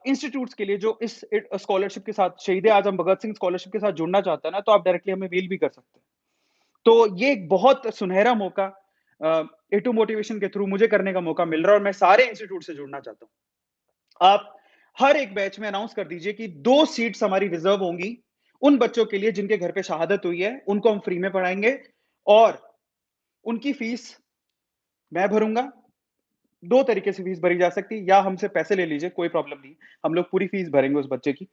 इंस्टीट्यूट्स के लिए जो इस स्कॉलरशिप के साथ शहीद-ए-आज़म भगत सिंह स्कॉलरशिप के साथ जुड़ना चाहता है ना, तो आप डायरेक्टली हमें मेल भी कर सकते हैं। तो ये एक बहुत सुनहरा मौका ए2 मोटिवेशन के थ्रू मुझे करने का मौका मिल रहा है और मैं सारे इंस्टीट्यूट से जुड़ना चाहता हूँ। आप हर एक बैच में अनाउंस कर दीजिए कि 2 सीट्स हमारी रिज़र्व होंगी, उन बच्चों के लिए जिनके घर पे शहादत हुई है, उनको हम फ्री में पढ़ाएँगे और उनकी फीस मैं भरूँगा। 2 तरीके से फीस भरी जा सकती है, या हमसे पैसे ले लीजिए, कोई प्रॉब्लम नहीं है। हम लोग पूरी फीस भरेंगे उस बच्चे की,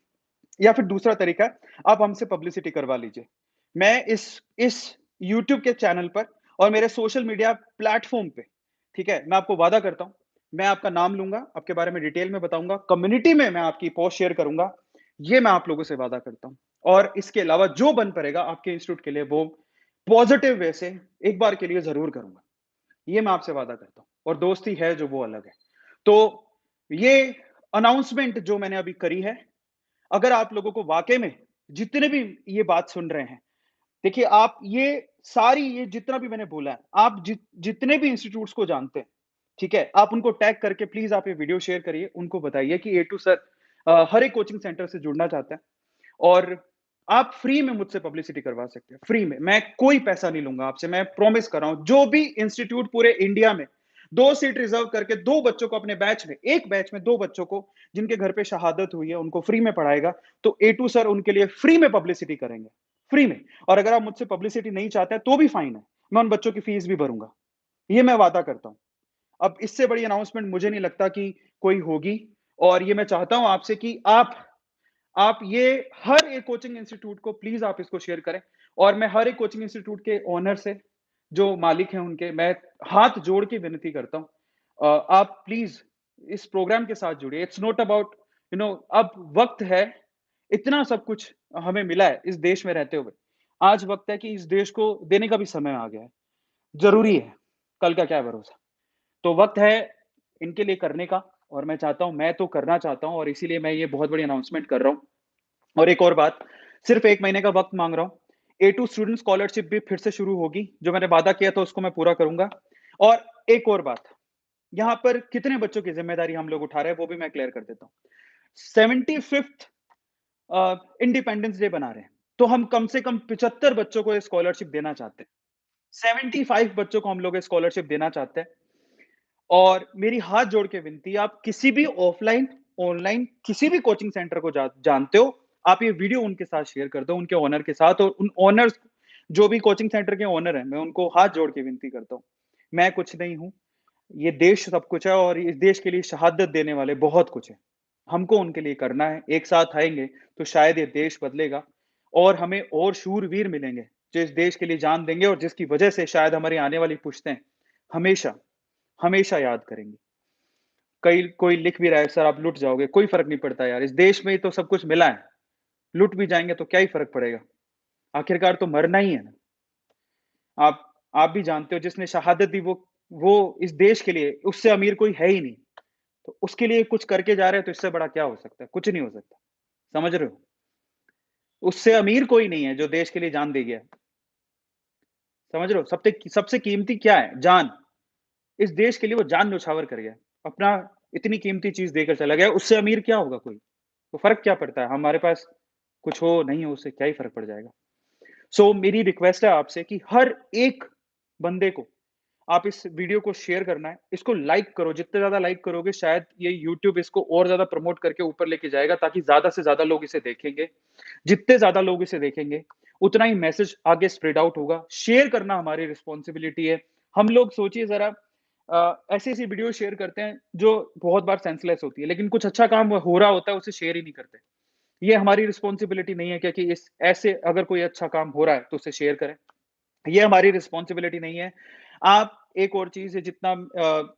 या फिर दूसरा तरीका है, आप हमसे पब्लिसिटी करवा लीजिए। मैं इस यूट्यूब के चैनल पर और मेरे सोशल मीडिया प्लेटफ़ॉर्म पे, ठीक है? मैं आपको वादा करता हूँ, मैं आपका नाम लूँगा, आपके बारे में डिटेल में बताऊँगा, कम्युनिटी में मैं आपकी पोस्ट शेयर करूँगा, ये मैं आप लोगों से वादा करता हूँ। और इसके अलावा जो बन पड़ेगा आपके इंस्टीट्यूट के लिए, वो पॉज़िटिव वे से एक बार के लिए ज़रूर करूँगा। ये मैं आपसे वादा करता हूँ और दोस्ती है जो वो अलग है। तो ये अनाउंसमेंट जो मैंने अभी करी है, अगर आप लोगों को वाक़ई में जितने भी ये बात सुन रहे हैं, देखिए आप ये जितना भी मैंने बोला है, आप जितने भी इंस्टीट्यूट्स को जानते हैं, ठीक है? आप उनको टैग करके प्लीज़ आप ये वीडियो शेयर करिए, उनको बताइए कि ए टू सर हर एक कोचिंग सेंटर से जुड़ना चाहता है और आप फ्री में मुझसे पब्लिसिटी करवा सकते हैं, फ्री में। मैं कोई पैसा नहीं लूँगा आपसे, मैं प्रॉमिस कर रहा हूँ। जो भी इंस्टीट्यूट पूरे इंडिया में 2 सीट रिज़र्व करके 2 बच्चों को अपने बैच में, एक बैच में 2 बच्चों को जिनके घर पे शहादत हुई है, उनको फ्री में पढ़ाएगा, तो ए टू सर उनके लिए फ्री में पब्लिसिटी करेंगे, फ्री में। और अगर आप मुझसे पब्लिसिटी नहीं चाहते हैं, तो भी फाइन है। मैं उन बच्चों की फीस भी भरूँगा। ये मैं वादा करता हूँ। अब इससे बड़ी अनाउंसमेंट मुझे नहीं लगता कि कोई होगी और ये मैं चाहता हूँ आपसे कि आप ये हर एक कोचिंग इंस्टीट्यूट को प्लीज़ आप इसको शेयर करें और मैं हर एक कोचिंग इंस्टीट्यूट के ओनर से, जो मालिक हैं उनके, मैं हाथ जोड़ के विनती करता हूँ आप प्लीज़ इस प्रोग्राम के साथ जुड़िए। इट्स नॉट अबाउट अब वक़्त है, इतना सब कुछ हमें मिला है इस देश में रहते हुए। आज वक़्त है कि इस देश को देने का भी समय आ गया है। ज़रूरी है, कल का क्या भरोसा। तो वक़्त है इनके लिए करने का और मैं चाहता हूँ, मैं तो करना चाहता हूँ और इसीलिए मैं ये बहुत बड़ी अनाउंसमेंट कर रहा हूँ। और एक और बात, सिर्फ़ 1 महीने का वक़्त माँग रहा हूँ। ए2 स्टूडेंट स्कॉलरशिप भी फिर से शुरू होगी, जो मैंने वादा किया था उसको मैं पूरा करूँगा। और एक और बात, यहाँ पर कितने बच्चों की ज़िम्मेदारी हम लोग उठा रहे हैं, वो भी मैं क्लियर कर देता हूँ। 75th इंडिपेंडेंस डे बना रहे हैं, तो हम कम से कम 75 बच्चों को ये स्कॉलरशिप देना चाहते हैं। 75 बच्चों को हम लोग ये स्कॉलरशिप देना चाहते हैं और मेरी हाथ जोड़ के विनती है, आप किसी भी ऑफ़लाइन, ऑनलाइन किसी भी कोचिंग सेंटर को जानते हो, आप ये वीडियो उनके साथ शेयर कर दो, उनके ओनर के साथ और उन ओनर्स जो भी कोचिंग सेंटर के ओनर हैं, मैं उनको हाथ जोड़ के विनती करता हूँ। मैं कुछ नहीं हूँ, ये देश सब कुछ है और इस देश के लिए शहादत देने वाले बहुत कुछ हैं। हमको उनके लिए करना है, एक साथ आएँगे तो शायद ये देश बदलेगा और हमें और शूरवीर मिलेंगे, जो इस देश के लिए जान देंगे और जिसकी वजह से शायद हमारी आने वाली पुश्तें हमेशा, हमेशा याद करेंगी। कई कोई लिख भी रहा है, "सर आप लुट जाओगे।" कोई फ़र्क नहीं पड़ता यार, इस देश में ही तो सब कुछ मिला है। लुट भी जाएँगे तो क्या ही फ़र्क पड़ेगा? आखिरकार तो मरना ही है ना। आप आप भी जानते हो जिसने शहादत दी वो इस देश के लिए उससे अमीर कोई है ही नहीं। तो उसके लिए कुछ करके जा रहे हैं तो इससे बड़ा क्या हो सकता है? कुछ नहीं हो सकता। समझ रहे हो? उससे अमीर कोई नहीं है जो देश के लिए जान दे गया। समझ रहे हो? सबसे सबसे कीमती क्या है? जान। इस देश के लिए वो जान न्योछावर कर गया। अपना इतनी कीमती चीज़ देकर चला गया, उससे अमीर क्या होगा कोई? तो फ़र्क क्या पड़ता है? हमारे पास कुछ हो, नहीं हो, उससे क्या ही फ़र्क पड़ जाएगा? सो मेरी रिक्वेस्ट है आपसे कि हर एक बंदे को आप इस वीडियो को शेयर करना है, इसको लाइक करो, जितने ज़्यादा लाइक करोगे शायद ये यूट्यूब इसको और ज़्यादा प्रमोट करके ऊपर लेके जाएगा ताकि ज़्यादा से ज़्यादा लोग इसे देखेंगे। जितने ज़्यादा लोग इसे देखेंगे, उतना ही मैसेज आगे स्प्रेड आउट होगा। शेयर करना हमारी रिस्पॉन्सिबिलिटी है। हम लोग सोचिए ज़रा ऐसी-ऐसी वीडियो शेयर करते हैं जो बहुत बार सेंसलेस होती है, लेकिन कुछ अच्छा काम हो रहा होता है उसे शेयर ही नहीं करते। ये हमारी रिस्पॉन्सिबिलिटी नहीं है क्या कि इस ऐसे अगर कोई अच्छा काम हो रहा है तो उसे शेयर करें। ये हमारी रिस्पॉन्सिबिलिटी नहीं है। आप एक और चीज़ है जितना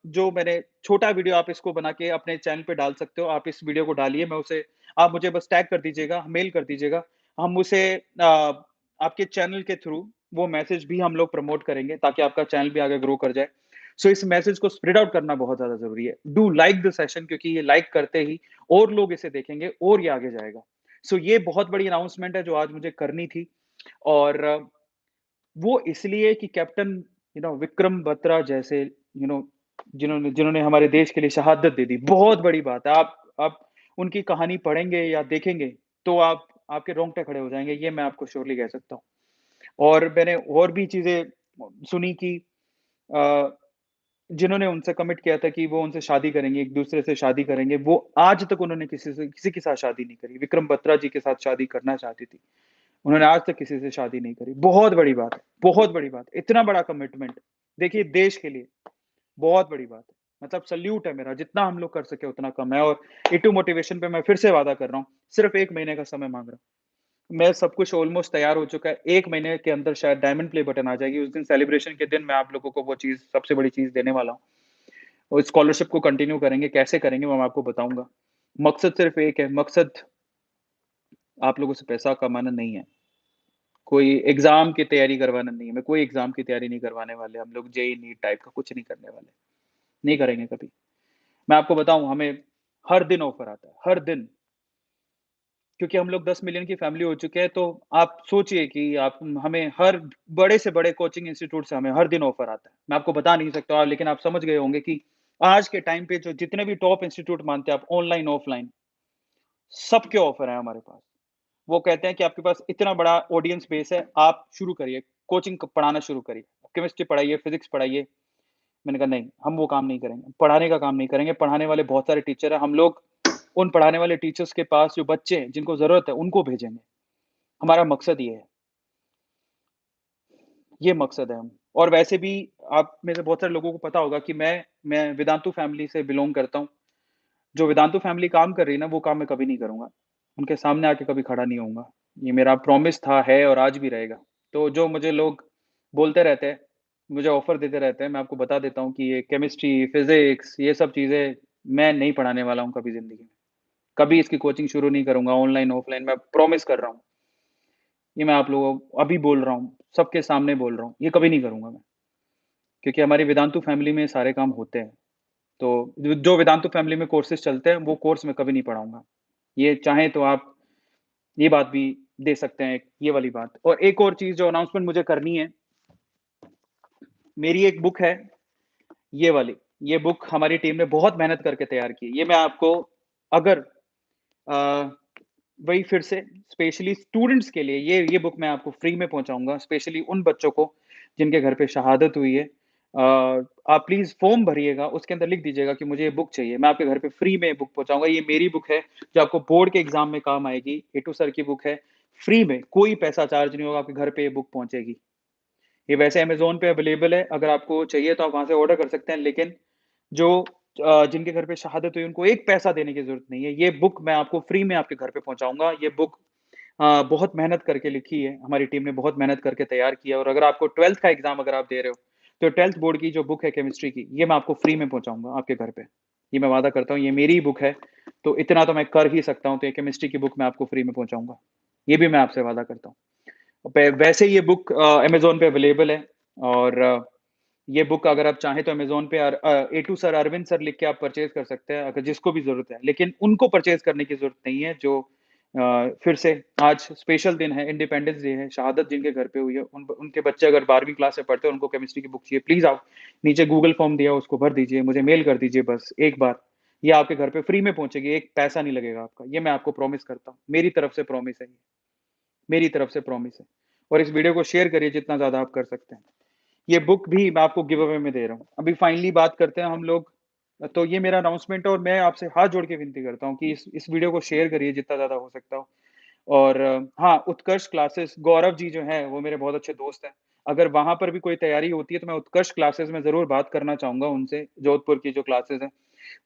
जो मैंने छोटा वीडियो आप इसको बना के अपने चैनल पे डाल सकते हो। आप इस वीडियो को डालिए, मैं उसे आप मुझे बस टैग कर दीजिएगा, मेल कर दीजिएगा। हम उसे आपके चैनल के थ्रू वो मैसेज भी हम लोग प्रमोट करेंगे ताकि आपका चैनल भी आगे ग्रो कर जाए। सो इस मैसेज को स्प्रेड आउट करना बहुत ज़्यादा ज़रूरी है। डू लाइक द सेशन क्योंकि ये लाइक करते ही और लोग इसे देखेंगे और ये आगे जाएगा। सो ये बहुत बड़ी अनाउंसमेंट है जो आज मुझे करनी थी और वो इसलिए कि कैप्टन विक्रम बत्रा जैसे जिन्होंने जिन्होंने हमारे देश के लिए शहादत दे दी, बहुत बड़ी बात है। आप उनकी कहानी पढ़ेंगे या देखेंगे, तो आपके रोंगटे खड़े हो जाएँगे, ये मैं आपको श्योरली कह सकता हूँ। और मैंने और भी चीज़ें सुनी कि अ, जिन्होंने उनसे कमिट किया था कि वो उनसे शादी करेंगे, एक-दूसरे से शादी करेंगे, वो आज तक उन्होंने किसी के साथ शादी नहीं करी। विक्रम बत्रा जी के साथ शादी करना चाहती थी। उन्होंने आज तक किसी से शादी नहीं करी। बहुत बड़ी बात है, बहुत बड़ी बात है। इतना बड़ा कमिटमेंट देखिए देश के लिए बहुत बड़ी बात है। मतलब सैल्यूट है मेरा, जितना हम लोग कर सके उतना कम है और ए2 मोटिवेशन पे मैं फिर से वादा कर रहा हूँ, सिर्फ़ 1 महीने का समय माँग रहा हूँ। मैं सब कुछ ऑलमोस्ट तैयार हो चुका है। 1 महीने के अंदर शायद डायमंड प्ले बटन आ जाएगी। उस दिन सेलिब्रेशन के दिन मैं आप लोगों को वो चीज़ सबसे बड़ी चीज़ देने वाला हूँ और स्कॉलरशिप को कंटिन्यू करेंगे, कैसे करेंगे वो मैं आपको बताऊँगा। मकसद सिर्फ़ एक है, मकसद आप लोगों से पैसा कमाना नहीं है। कोई एग्ज़ाम की तैयारी करवाना नहीं है, मैं कोई एग्ज़ाम की तैयारी नहीं करवाने वाले हम लोग जेईई, नीट टाइप का कुछ नहीं करने वाले, नहीं करेंगे कभी। मैं आपको बताऊँ हमें हर दिन ऑफ़र आता है, हर दिन। क्योंकि हम लोग 10 मिलियन की फैमिली हो चुके हैं, तो आप सोचिए कि आप हमें हर बड़े से बड़े कोचिंग इंस्टीट्यूट से हमें हर दिन ऑफ़र आता है। मैं आपको बता नहीं सकता लेकिन आप समझ गए होंगे कि आज के टाइम पे जो जितने भी टॉप इंस्टीट्यूट मानते हैं आप ऑनलाइन, ऑफ़लाइन, सबके ऑफ़र हैं हमारे पास। वो कहते हैं कि आपके पास इतना बड़ा ऑडियंस बेस है, आप शुरू करिए, कोचिंग पढ़ाना शुरू करिए। केमिस्ट्री पढ़ाइए, फिज़िक्स पढ़ाइए। मैंने कहा नहीं, हम वो काम नहीं करेंगे, पढ़ाने का काम नहीं करेंगे, पढ़ाने वाले बहुत सारे टीचर हैं, हम लोग उन पढ़ाने वाले टीचर्स के पास जो बच्चे हैं, जिनको ज़रूरत है, उनको भेजेंगे। हमारा मकसद ये है, ये मकसद है हम और वैसे भी आप में से बहुत सारे लोगों को पता होगा कि मैं वेदांतु फैमिली से बिलॉन्ग करता हूँ। जो वेदांतु फैमिली काम कर रही है ना, वो काम मैं कभी नहीं करूँगा। उनके सामने आके कभी खड़ा नहीं होऊँगा। ये मेरा प्रॉमिस था, है और आज भी रहेगा। तो जो मुझे लोग बोलते रहते हैं, मुझे ऑफ़र देते रहते हैं, मैं आपको बता देता हूँ कि ये केमिस्ट्री, फिज़िक्स ये सब चीज़ें मैं नहीं पढ़ाने वाला हूँ कभी ज़िंदगी में। कभी इसकी कोचिंग शुरू नहीं करूँगा ऑनलाइन, ऑफ़लाइन मैं प्रॉमिस कर रहा हूँ। ये मैं आप लोगों को अभी बोल रहा हूँ, सबके सामने बोल रहा हूँ, ये कभी नहीं करूँगा मैं। क्योंकि हमारी वेदांतु फैमिली में सारे काम होते हैं। तो जो जो वेदांतु फैमिली में कोर्सेज़ चलते हैं, वो कोर्स मैं कभी नहीं पढ़ाऊँगा। ये चाहें तो आप ये बात भी दे सकते हैं, ये वाली बात। और एक और चीज़ जो अनाउंसमेंट मुझे करनी है, मेरी एक बुक है, ये वाली। ये बुक हमारी टीम ने बहुत मेहनत करके तैयार की है। ये मैं आपको अगर अ, वही फिर से स्पेशली स्टूडेंट्स के लिए ये बुक मैं आपको फ्री में पहुँचाऊँगा, स्पेशली उन बच्चों को जिनके घर पे शहादत हुई है। आप प्लीज़ फ़ॉर्म भरिएगा, उसके अंदर लिख दीजिएगा कि मुझे ये बुक चाहिए। मैं आपके घर पे फ्री में ये बुक पहुँचाऊँगा। ये मेरी बुक है, जो आपको बोर्ड के एग्ज़ाम में काम आएगी। एटू सर की बुक है, फ्री में, कोई पैसा चार्ज नहीं होगा, आपके घर पे ये बुक पहुँचेगी। ये वैसे अमेज़न पे अवेलेबल है, अगर आपको चाहिए तो आप वहाँ से ऑर्डर कर सकते हैं, लेकिन जो जिनके घर पे शहादत हुई, उनको एक पैसा देने की ज़रूरत नहीं है। ये बुक मैं आपको फ्री में आपके घर पे पहुँचाऊँगा। ये बुक बहुत मेहनत करके लिखी है, हमारी टीम ने बहुत मेहनत करके तैयार किया और अगर आपको 12th का एग्ज़ाम अगर आप दे रहे हो, तो 12th बोर्ड की जो बुक है केमिस्ट्री की, ये मैं आपको फ्री में पहुँचाऊँगा आपके घर पे। ये मैं वादा करता हूँ, ये मेरी ही बुक है, तो इतना तो मैं कर ही सकता हूँ, तो ये केमिस्ट्री की बुक मैं आपको फ्री में पहुँचाऊँगा। ये भी मैं आपसे वादा करता हूँ। वैसे ये बुक अमेज़न पे अवेलेबल है और ये बुक अगर आप चाहें तो अमेज़न पे ए टू सर अरविंद सर लिख के आप परचेज़ कर सकते हैं, अगर जिसको भी ज़रूरत है। लेकिन उनको परचेज़ करने की ज़रूरत नहीं है जो फिर से आज स्पेशल दिन है, इंडिपेंडेंस डे है, शहादत जिनके घर पे हुई है, उनके बच्चे अगर 12वीं क्लास में पढ़ते हैं, उनको केमिस्ट्री की बुक चाहिए। प्लीज़ आप नीचे गूगल फॉर्म दिया है, उसको भर दीजिए, मुझे मेल कर दीजिए बस एक बार। ये आपके घर पे फ्री में पहुँचेगी, एक पैसा नहीं लगेगा आपका। ये मैं आपको प्रॉमिस करता हूँ। मेरी तरफ से प्रॉमिस है ये, मेरी तरफ से प्रॉमिस है। और इस वीडियो को शेयर करिए जितना ज़्यादा आप कर सकते हैं। ये बुक भी मैं आपको गिव अवे में दे रहा हूँ। अभी फाइनली बात करते हैं हम लोग तो ये मेरा अनाउंसमेंट है और मैं आपसे हाथ जोड़ के विनती करता हूँ कि इस वीडियो को शेयर करिए जितना ज़्यादा हो सकता हो। और हाँ, उत्कर्ष क्लासेस गौरव जी जो हैं, वो मेरे बहुत अच्छे दोस्त हैं। अगर वहाँ पर भी कोई तैयारी होती है, तो मैं उत्कर्ष क्लासेस में ज़रूर बात करना चाहूँगा उनसे, जोधपुर की जो क्लासेस हैं।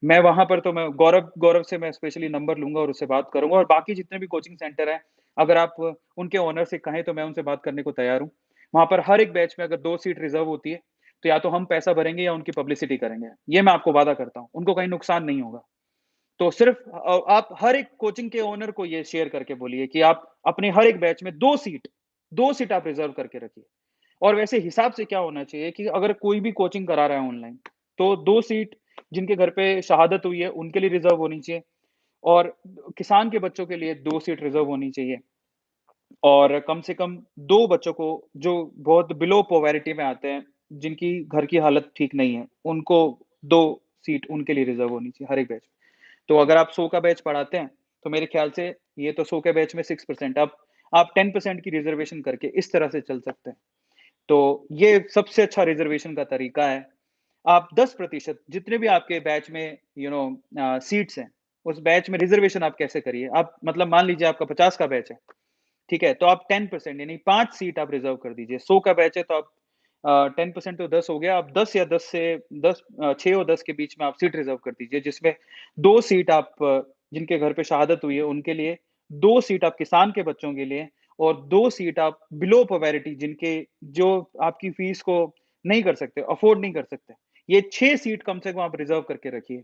मैं वहाँ पर तो मैं गौरव गौरव से मैं स्पेशली नंबर लूँगा और उससे बात करूँगा और बाकी जितने भी कोचिंग सेंटर हैं, अगर आप उनके ओनर से कहें, तो मैं उनसे बात करने को तैयार हूँ। वहाँ पर हर एक बैच में अगर 2 सीट रिज़र्व होती है, तो या तो हम पैसा भरेंगे या उनकी पब्लिसिटी करेंगे। ये मैं आपको वादा करता हूँ, उनको कहीं नुकसान नहीं होगा। तो सिर्फ़ आप हर एक कोचिंग के ओनर को ये शेयर करके बोलिए कि आप अपने हर एक बैच में 2 सीट आप रिज़र्व करके रखिए। और वैसे हिसाब से क्या होना चाहिए कि अगर कोई भी कोचिंग करा रहा है ऑनलाइन, तो 2 सीट जिनके घर पे शहादत हुई है, उनके लिए रिज़र्व होनी चाहिए और किसान के बच्चों के लिए 2 सीट रिज़र्व होनी चाहिए और कम से कम 2 बच्चों को जो बहुत बिलो पॉवर्टी में आते हैं, जिनकी घर की हालत ठीक नहीं है, उनको 2 सीट उनके लिए रिज़र्व होनी चाहिए हर एक बैच में। तो अगर आप 100 का बैच पढ़ाते हैं, तो मेरे ख़्याल से ये तो 100 के बैच में 6% आप 10% की रिज़र्वेशन करके इस तरह से चल सकते हैं। तो ये सबसे अच्छा रिज़र्वेशन का तरीका है। आप 10% जितने भी आपके बैच में सीट्स हैं, उस बैच में रिज़र्वेशन आप कैसे करिए? आप मतलब मान लीजिए आपका 50 का बैच है, ठीक है? तो आप 10% यानी 5 सीट आप रिज़र्व कर दीजिए। 100 का बैच है तो आप 10% तो 10 हो गया, आप 10 या 10 से 6 और 10 के बीच में आप सीट रिज़र्व कर दीजिए, जिसमें 2 सीट आप जिनके घर पे शहादत हुई है, उनके लिए, 2 सीट आप किसान के बच्चों के लिए और 2 सीट आप बिलो पॉवर्टी जिनके जो आपकी फ़ीस को नहीं कर सकते, अफ़ोर्ड नहीं कर सकते। ये 6 सीट कम से कम आप रिज़र्व करके रखिए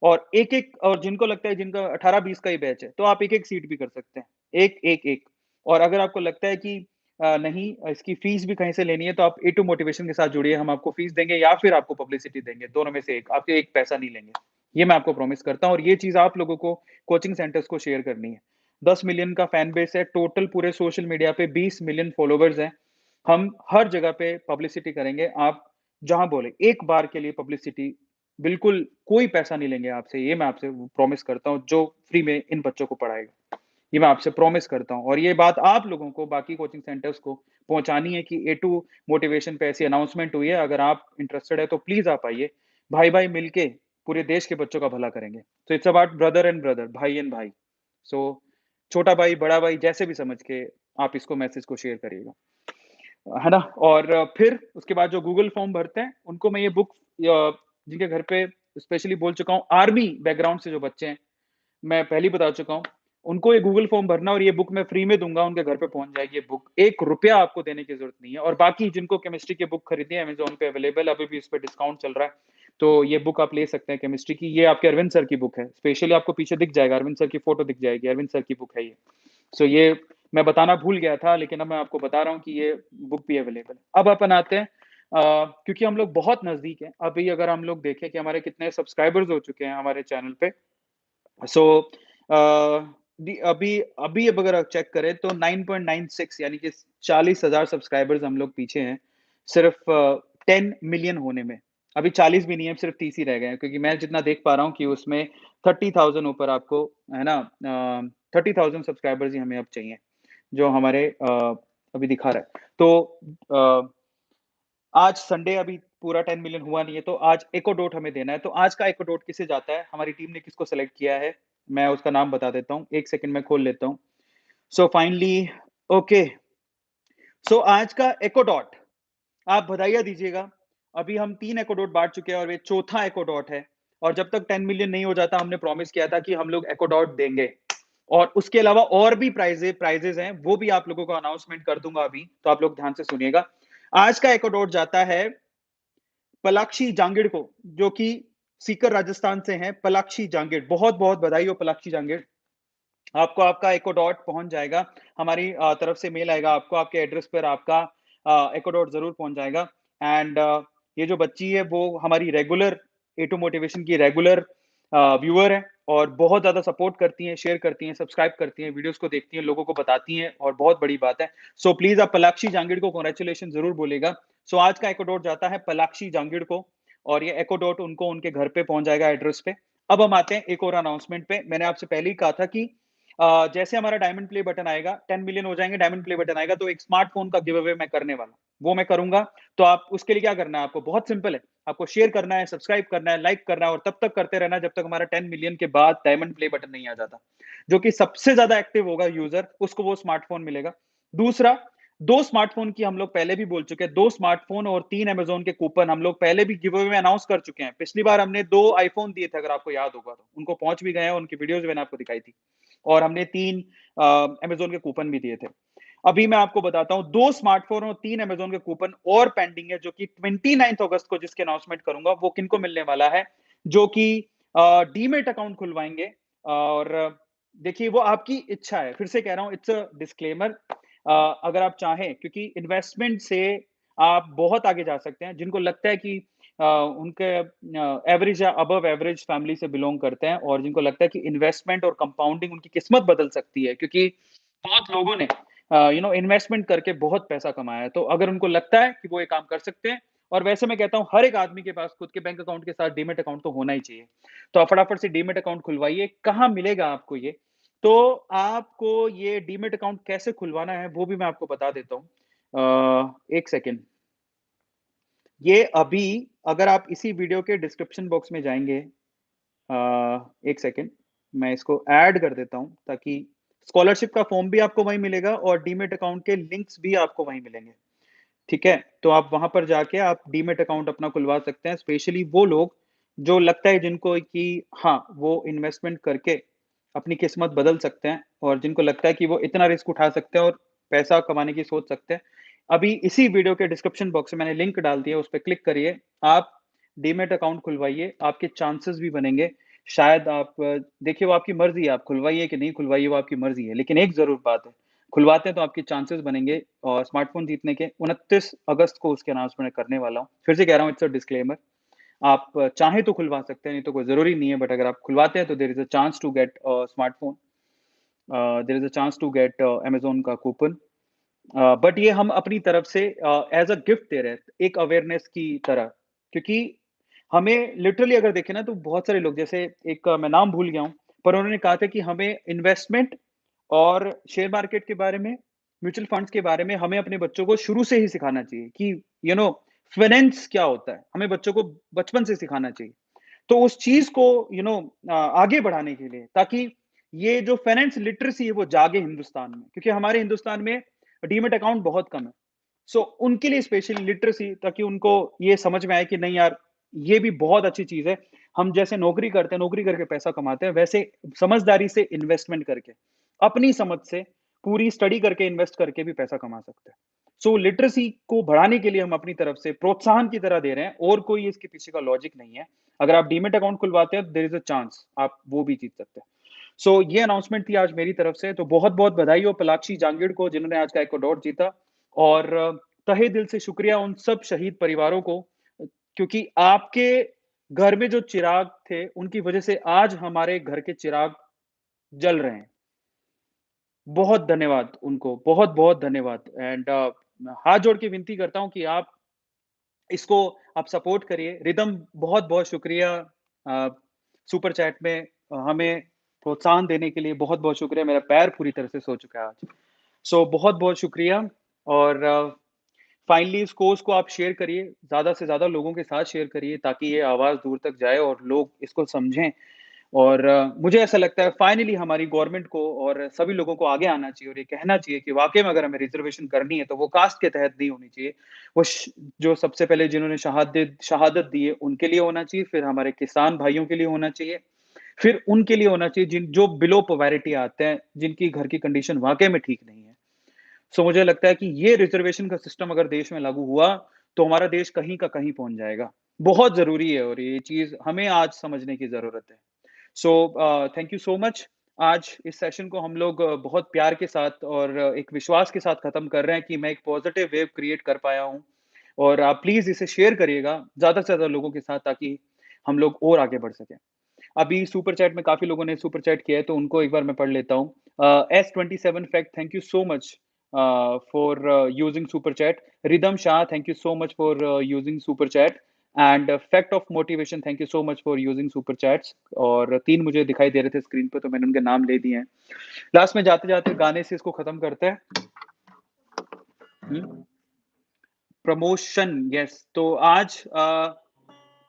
और एक-एक और जिनको लगता है जिनका 18-20 का ही बैच है, तो आप एक-एक सीट भी कर सकते हैं। एक, एक, एक और अगर आपको लगता है कि नहीं इसकी फीस भी कहीं से लेनी है तो आप ए2 मोटिवेशन के साथ जुड़िए, हम आपको फीस देंगे या फिर आपको पब्लिसिटी देंगे, दोनों में से एक, आपके एक पैसा नहीं लेंगे। ये मैं आपको प्रॉमिस करता हूँ और ये चीज़ आप लोगों को कोचिंग सेंटर्स को शेयर करनी है। 10 मिलियन का फैन बेस है, टोटल पूरे सोशल मीडिया पे 20 मिलियन फॉलोवर्स हैं। हम हर जगह पे पब्लिसिटी करेंगे, आप जहाँ बोले, एक बार के लिए पब्लिसिटी, बिल्कुल कोई पैसा नहीं लेंगे आपसे, ये मैं आपसे प्रॉमिस करता हूँ, जो फ्री में इन बच्चों को पढ़ाएगा। ये मैं आपसे प्रॉमिस करता हूँ और ये बात आप लोगों को, बाकी कोचिंग सेंटर्स को पहुँचानी है कि ए2 मोटिवेशन पे ऐसी अनाउंसमेंट हुई है, अगर आप इंटरेस्टेड है तो प्लीज़ आप आइए। भाई-भाई मिलके पूरे देश के बच्चों का भला करेंगे। So it's about brother and brother, भाई एंड भाई। सो छोटा भाई, बड़ा भाई जैसे भी समझ के आप इसको मैसेज को शेयर करिएगा। है ना? और फिर उसके बाद जो गूगल फॉर्म भरते हैं, उनको मैं ये बुक जिनके घर पे स्पेशली बोल चुका हूँ, आर्मी बैकग्राउंड से जो बच्चे हैं, मैं पहले ही बता चुका हूँ, उनको ये गूगल फॉर्म भरना और ये बुक मैं फ्री में दूँगा, उनके घर पे पहुँच जाएगी ये बुक। ₹1 आपको देने की ज़रूरत नहीं है और बाकी जिनको केमिस्ट्री की बुक खरीदनी है, अमेज़न पे अवेलेबल, अभी भी इस पे डिस्काउंट चल रहा है, तो ये बुक आप ले सकते हैं केमिस्ट्री की। ये आपके अरविंद सर की बुक है, स्पेशली आपको पीछे दिख जाएगा, अरविंद सर की फ़ोटो दिख जाएगी, अरविंद सर की बुक है ये। सो ये मैं बताना भूल गया था, लेकिन अब मैं आपको बता रहा हूँ कि ये बुक भी अवेलेबल है। अब अपन आते हैं क्योंकि हम लोग बहुत नज़दीक हैं, अभी अगर हम लोग देखें कि हमारे कितने सब्सक्राइबर्स हो चुके हैं हमारे चैनल पे, सो अभी अभी अब अगर आप चेक करें तो 9.96 यानी कि 40,000 सब्सक्राइबर्स हम लोग पीछे हैं, सिर्फ़ 10 मिलियन होने में। अभी 40 भी नहीं है, सिर्फ़ 30 ही रह गए हैं क्योंकि मैं जितना देख पा रहा हूँ कि उसमें 30,000 ऊपर आपको, है ना, 30,000 सब्सक्राइबर्स ही हमें अब चाहिए, जो हमारे अभी दिखा रहा है। तो अ, आज संडे, अभी पूरा 10 मिलियन हुआ नहीं है, तो आज एको डॉट हमें देना है। तो आज का एको डॉट किसे जाता है? हमारी टीम ने किसको सेलेक्ट किया है? मैं उसका नाम बता देता हूँ। 1 सेकंड मैं खोल लेता हूँ। सो फाइनली ओके, सो आज का एको डॉट, आप बधाइयाँ दीजिएगा। अभी हम 3 एको डॉट बाँट चुके हैं और ये चौथा एको डॉट है और जब तक 10 मिलियन नहीं हो जाता, हमने प्रॉमिस किया था कि हम लोग एको डॉट देंगे। और उसके अलावा और भी प्राइज़ेज़ हैं, वो भी आप लोगों को अनाउंसमेंट कर दूँगा अभी, तो आप लोग ध्यान से सुनिएगा। आज का एको डॉट जाता है पलाक्षी जांगिड़ को, जो कि सीकर राजस्थान से हैं, पलाक्षी जांगिड़। बहुत-बहुत बधाई हो पलाक्षी जांगिड़। आपको आपका इको डॉट पहुँच जाएगा। हमारी तरफ से मेल आएगा आपको, आपके एड्रेस पर आपका इको डॉट ज़रूर पहुँच जाएगा। एंड ये जो बच्ची है वो हमारी रेगुलर ए2 मोटिवेशन की रेगुलर व्यूअर है और बहुत ज़्यादा सपोर्ट करती हैं, शेयर करती हैं, सब्सक्राइब करती हैं, वीडियोज़ को देखती हैं, लोगों को बताती हैं और बहुत बड़ी बात है। सो प्लीज़ आप पलाक्षी जांगिड़ को कांग्रेचुलेशन ज़रूर बोलिएगा। सो आज का इको डॉट जाता है पलाक्षी जांगिड़ को और ये इको डॉट उनको उनके घर पे पहुँच जाएगा एड्रेस पे। अब हम आते हैं एक और अनाउंसमेंट पे। मैंने आपसे पहले ही कहा था कि जैसे हमारा डायमंड प्ले बटन आएगा, 10 मिलियन हो जाएँगे, डायमंड प्ले बटन आएगा तो एक स्मार्टफ़ोन का गिव अवे मैं करने वाला हूँ। वो मैं करूँगा, तो आप उसके लिए क्या करना है आपको, बहुत सिंपल है। आपको शेयर करना है, सब्सक्राइब करना है, लाइक करना है और तब तक करते रहना जब तक हमारा 10 मिलियन के बाद डायमंड प्ले बटन नहीं आ जाता। जो कि सबसे ज़्यादा एक्टिव होगा यूज़र, उसको वो स्मार्टफ़ोन मिलेगा। दूसरा, 2 स्मार्टफ़ोन की हम लोग पहले भी बोल चुके हैं, 2 स्मार्टफ़ोन और 3 अमेज़न के कूपन हम लोग पहले भी गिव अवे में अनाउंस कर चुके हैं। पिछली बार हमने 2 आईफ़ोन दिए थे, अगर आपको याद होगा तो। उनको पहुँच भी गए हैं, उनकी वीडियोज़ मैंने आपको दिखाई थी। और हमने 3 अमेज़न के कूपन भी दिए थे। अभी मैं आपको बताता हूँ, 2 स्मार्टफ़ोन और 3 अमेज़न के कूपन और पेंडिंग है, जो कि 29th अगस्त को जिसकी अनाउंसमेंट करूँगा, वो किनको मिलने वाला है, जो कि डीमैट अकाउंट खुलवाएँगे और देखिए वो आपकी इच्छा है। फिर से कह रहा हूँ, इट्स अ डिस्क्लेमर, अगर आप चाहें, क्योंकि इन्वेस्टमेंट से आप बहुत आगे जा सकते हैं। जिनको लगता है कि उनके एवरेज या अबव एवरेज फैमिली से बिलॉन्ग करते हैं और जिनको लगता है कि इन्वेस्टमेंट और कंपाउंडिंग उनकी किस्मत बदल सकती है, क्योंकि बहुत लोगों ने इन्वेस्टमेंट करके बहुत पैसा कमाया है। तो अगर उनको लगता है कि वो ये काम कर सकते हैं, और वैसे मैं कहता हूँ हर एक आदमी के पास खुद के बैंक अकाउंट के साथ डीमैट अकाउंट तो होना ही चाहिए। तो आप फटाफट से डीमैट अकाउंट खुलवाइए। कहाँ मिलेगा आपको ये? तो आपको ये डीमैट अकाउंट कैसे खुलवाना है, वो भी मैं आपको बता देता हूँ। 1 सेकंड। ये अभी, अगर आप इसी वीडियो के डिस्क्रिप्शन बॉक्स में जाएँगे, 1 सेकंड, मैं इसको ऐड कर देता हूँ ताकि स्कॉलरशिप का फॉर्म भी आपको वहीं मिलेगा और डीमैट अकाउंट के लिंक्स भी आपको वहीं मिलेंगे, ठीक है? तो आप वहाँ पर जाके आप डीमैट अकाउंट अपना खुलवा सकते हैं, स्पेशली वो लोग जो लगता है जिनको कि हाँ, वो इन्वेस्टमेंट करके अपनी किस्मत बदल सकते हैं और जिनको लगता है कि वो इतना रिस्क उठा सकते हैं और पैसा कमाने की सोच सकते हैं। अभी इसी वीडियो के डिस्क्रिप्शन बॉक्स में मैंने लिंक डाल दिया है, उस पे क्लिक करिए, आप डीमैट अकाउंट खुलवाइए, आपके चांसेस भी बनेंगे। शायद आप देखिए वो आपकी मर्ज़ी है, आप खुलवाइए कि नहीं खुलवाइए वो आपकी मर्ज़ी है। लेकिन एक ज़रूर बात है, खुलवाते हैं तो आपके चांसेस बनेंगे और स्मार्टफ़ोन जीतने के। 29 अगस्त को उसकी अनाउंसमेंट करने वाला हूँ। फिर से कह रहा हूँ, इट्स अ डिस्क्लेमर। आप चाहें तो खुलवा सकते हैं, नहीं तो कोई ज़रूरी नहीं है, बट अगर आप खुलवाते हैं तो there is a chance to get smartphone. There is a chance to get Amazon का कूपन। बट ये हम अपनी तरफ से एज़ अ गिफ्ट दे रहे हैं, एक अवेयरनेस की तरह। क्योंकि हमें लिटरली अगर देखें ना, तो बहुत सारे लोग, जैसे एक मैं नाम भूल गया हूँ, पर उन्होंने कहा था कि हमें इन्वेस्टमेंट और शेयर मार्केट के बारे में, म्यूचुअल फंड्स के बारे में हमें अपने बच्चों को शुरू से ही सिखाना चाहिए कि यू नो फाइनेंस क्या होता है। हमें बच्चों को बचपन से सिखाना चाहिए। तो उस चीज़ को आगे बढ़ाने के लिए, ताकि ये जो फाइनेंस लिटरेसी है वो जागे हिंदुस्तान में, क्योंकि हमारे हिंदुस्तान में डीमैट अकाउंट बहुत कम है। सो उनके लिए स्पेशली लिटरेसी, ताकि उनको ये समझ में आए कि नहीं यार, ये भी बहुत अच्छी चीज़ है। हम जैसे नौकरी करते हैं, नौकरी करके पैसा कमाते हैं, वैसे समझदारी से इन्वेस्टमेंट करके, अपनी समझ से पूरी स्टडी करके, इन्वेस्ट करके भी पैसा कमा सकते हैं। सो लिटरेसी को बढ़ाने के लिए हम अपनी तरफ से प्रोत्साहन की तरह दे रहे हैं, और कोई इसके पीछे का लॉजिक नहीं है। अगर आप डीमैट अकाउंट खुलवाते हैं, देयर इज़ अ चांस आप वो भी जीत सकते हैं। सो ये अनाउंसमेंट थी आज मेरी तरफ से, तो बहुत-बहुत बधाई हो पलाक्षी जांगीड़ को, जिन्होंने आज का एक करोड़ जीता। और तहे दिल से शुक्रिया उन सब शहीद परिवारों को, क्योंकि आपके घर में जो चिराग थे, उनकी वजह से आज हमारे घर के चिराग जल रहे हैं। बहुत धन्यवाद उनको, बहुत-बहुत धन्यवाद। एंड हाथ जोड़ के विनती करता हूँ कि आप इसको आप सपोर्ट करिए। रिदम, बहुत-बहुत शुक्रिया सुपर चैट में हमें प्रोत्साहन देने के लिए बहुत-बहुत शुक्रिया। मेरा पैर पूरी तरह से सो चुका है आज। सो बहुत-बहुत शुक्रिया। और फाइनली इस कोर्स को आप शेयर करिए, ज़्यादा से ज़्यादा लोगों के साथ शेयर करिए, ताकि ये आवाज़ दूर तक जाए और लोग इसको समझें। और मुझे ऐसा लगता है फाइनली हमारी गवर्नमेंट को और सभी लोगों को आगे आना चाहिए और ये कहना चाहिए कि वाक़ई में अगर हमें रिज़र्वेशन करनी है, तो वो कास्ट के तहत नहीं होनी चाहिए। वो श जो सबसे पहले जिन्होंने शहादत शहादत दी है, उनके लिए होना चाहिए, फिर हमारे किसान भाइयों के लिए होना चाहिए, फिर उनके लिए होना चाहिए जो बिलो पॉवर्टी आते हैं, जिनकी घर की कंडीशन वाक़ई में ठीक नहीं है। सो मुझे लगता है कि ये रिज़र्वेशन का सिस्टम अगर देश में लागू हुआ, तो हमारा देश कहीं का कहीं पहुँच जाएगा। बहुत ज़रूरी है और ये चीज़ हमें आज समझने की ज़रूरत है। So thank you so much. आज इस सेशन को हम लोग बहुत प्यार के साथ और एक विश्वास के साथ खत्म कर रहे हैं कि मैं एक पॉजिटिव वेव क्रिएट कर पाया हूँ। और आप प्लीज़ इसे शेयर करिएगा ज़्यादा से ज़्यादा लोगों के साथ, ताकि हम लोग और आगे बढ़ सकें। अभी सुपर चैट में काफ़ी लोगों ने सुपर चैट किया है, तो उनको एक बार मैं पढ़ लेता हूँ। S27 fact, thank you so much for using super chat. Rhythm Shah, thank you so much for using super chat. And fact of motivation, thank you so much for using super chats. और 3 मुझे दिखाई दे रहे थे screen पे, तो मैंने उनके नाम ले दिए हैं। लास्ट में जाते-जाते गाने से इसको खत्म करते हैं। हुँ, प्रमोशन, यस। तो आज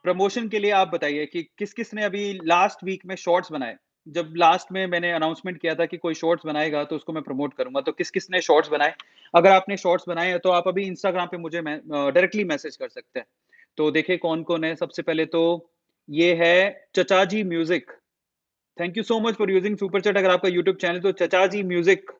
प्रमोशन के लिए आप बताइए कि किस-किस ने अभी लास्ट वीक में शॉर्ट्स बनाए? जब लास्ट में मैंने अनाउंसमेंट किया था कि कोई शॉर्ट्स बनाएगा तो उसको मैं प्रमोट करूँगा, तो किस-किस ने शॉर्ट्स बनाए? अगर आपने शॉर्ट्स बनाए हैं तो आप अभी इंस्टाग्राम पे मुझे डायरेक्टली मैसेज कर सकते हैं। तो देखिए कौन-कौन है। सबसे पहले तो ये है Chacha ji music. Thank you so much for using super chat. अगर आपका यूट्यूब चैनल तो चचा जी म्यूज़िक,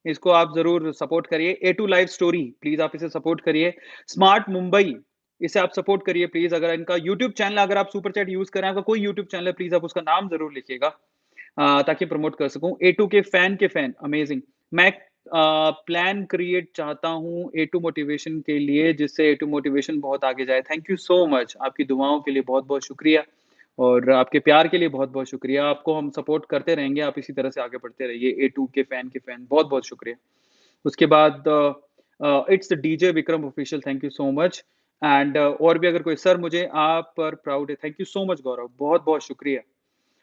इसको आप ज़रूर सपोर्ट करिए। ए टू लाइव स्टोरी, प्लीज़ आप इसे सपोर्ट करिए। स्मार्ट मुंबई, इसे आप सपोर्ट करिए प्लीज़। अगर इनका यूट्यूब चैनल, अगर आप सुपर चैट यूज़ कर रहे हैं, आपका कोई यूट्यूब चैनल है, प्लीज़ आप उसका नाम ज़रूर लिखिएगा ताकि प्रमोट कर सकूँ। ए2 के फैन, अमेज़िंग। मैं प्लान क्रिएट चाहता हूँ ए2 मोटिवेशन के लिए, जिससे ए2 मोटिवेशन बहुत आगे जाए। Thank you so much. आपकी दुआओं के लिए बहुत-बहुत शुक्रिया और आपके प्यार के लिए बहुत-बहुत शुक्रिया। आपको हम सपोर्ट करते रहेंगे, आप इसी तरह से आगे बढ़ते रहिए। ए2 के फैन, बहुत-बहुत शुक्रिया। उसके बाद it's DJ Vikram official, thank you so much. And और भी अगर कोई सर, मुझे आप पर प्राउड है। थैंक यू सो मच गौरव, बहुत-बहुत शुक्रिया।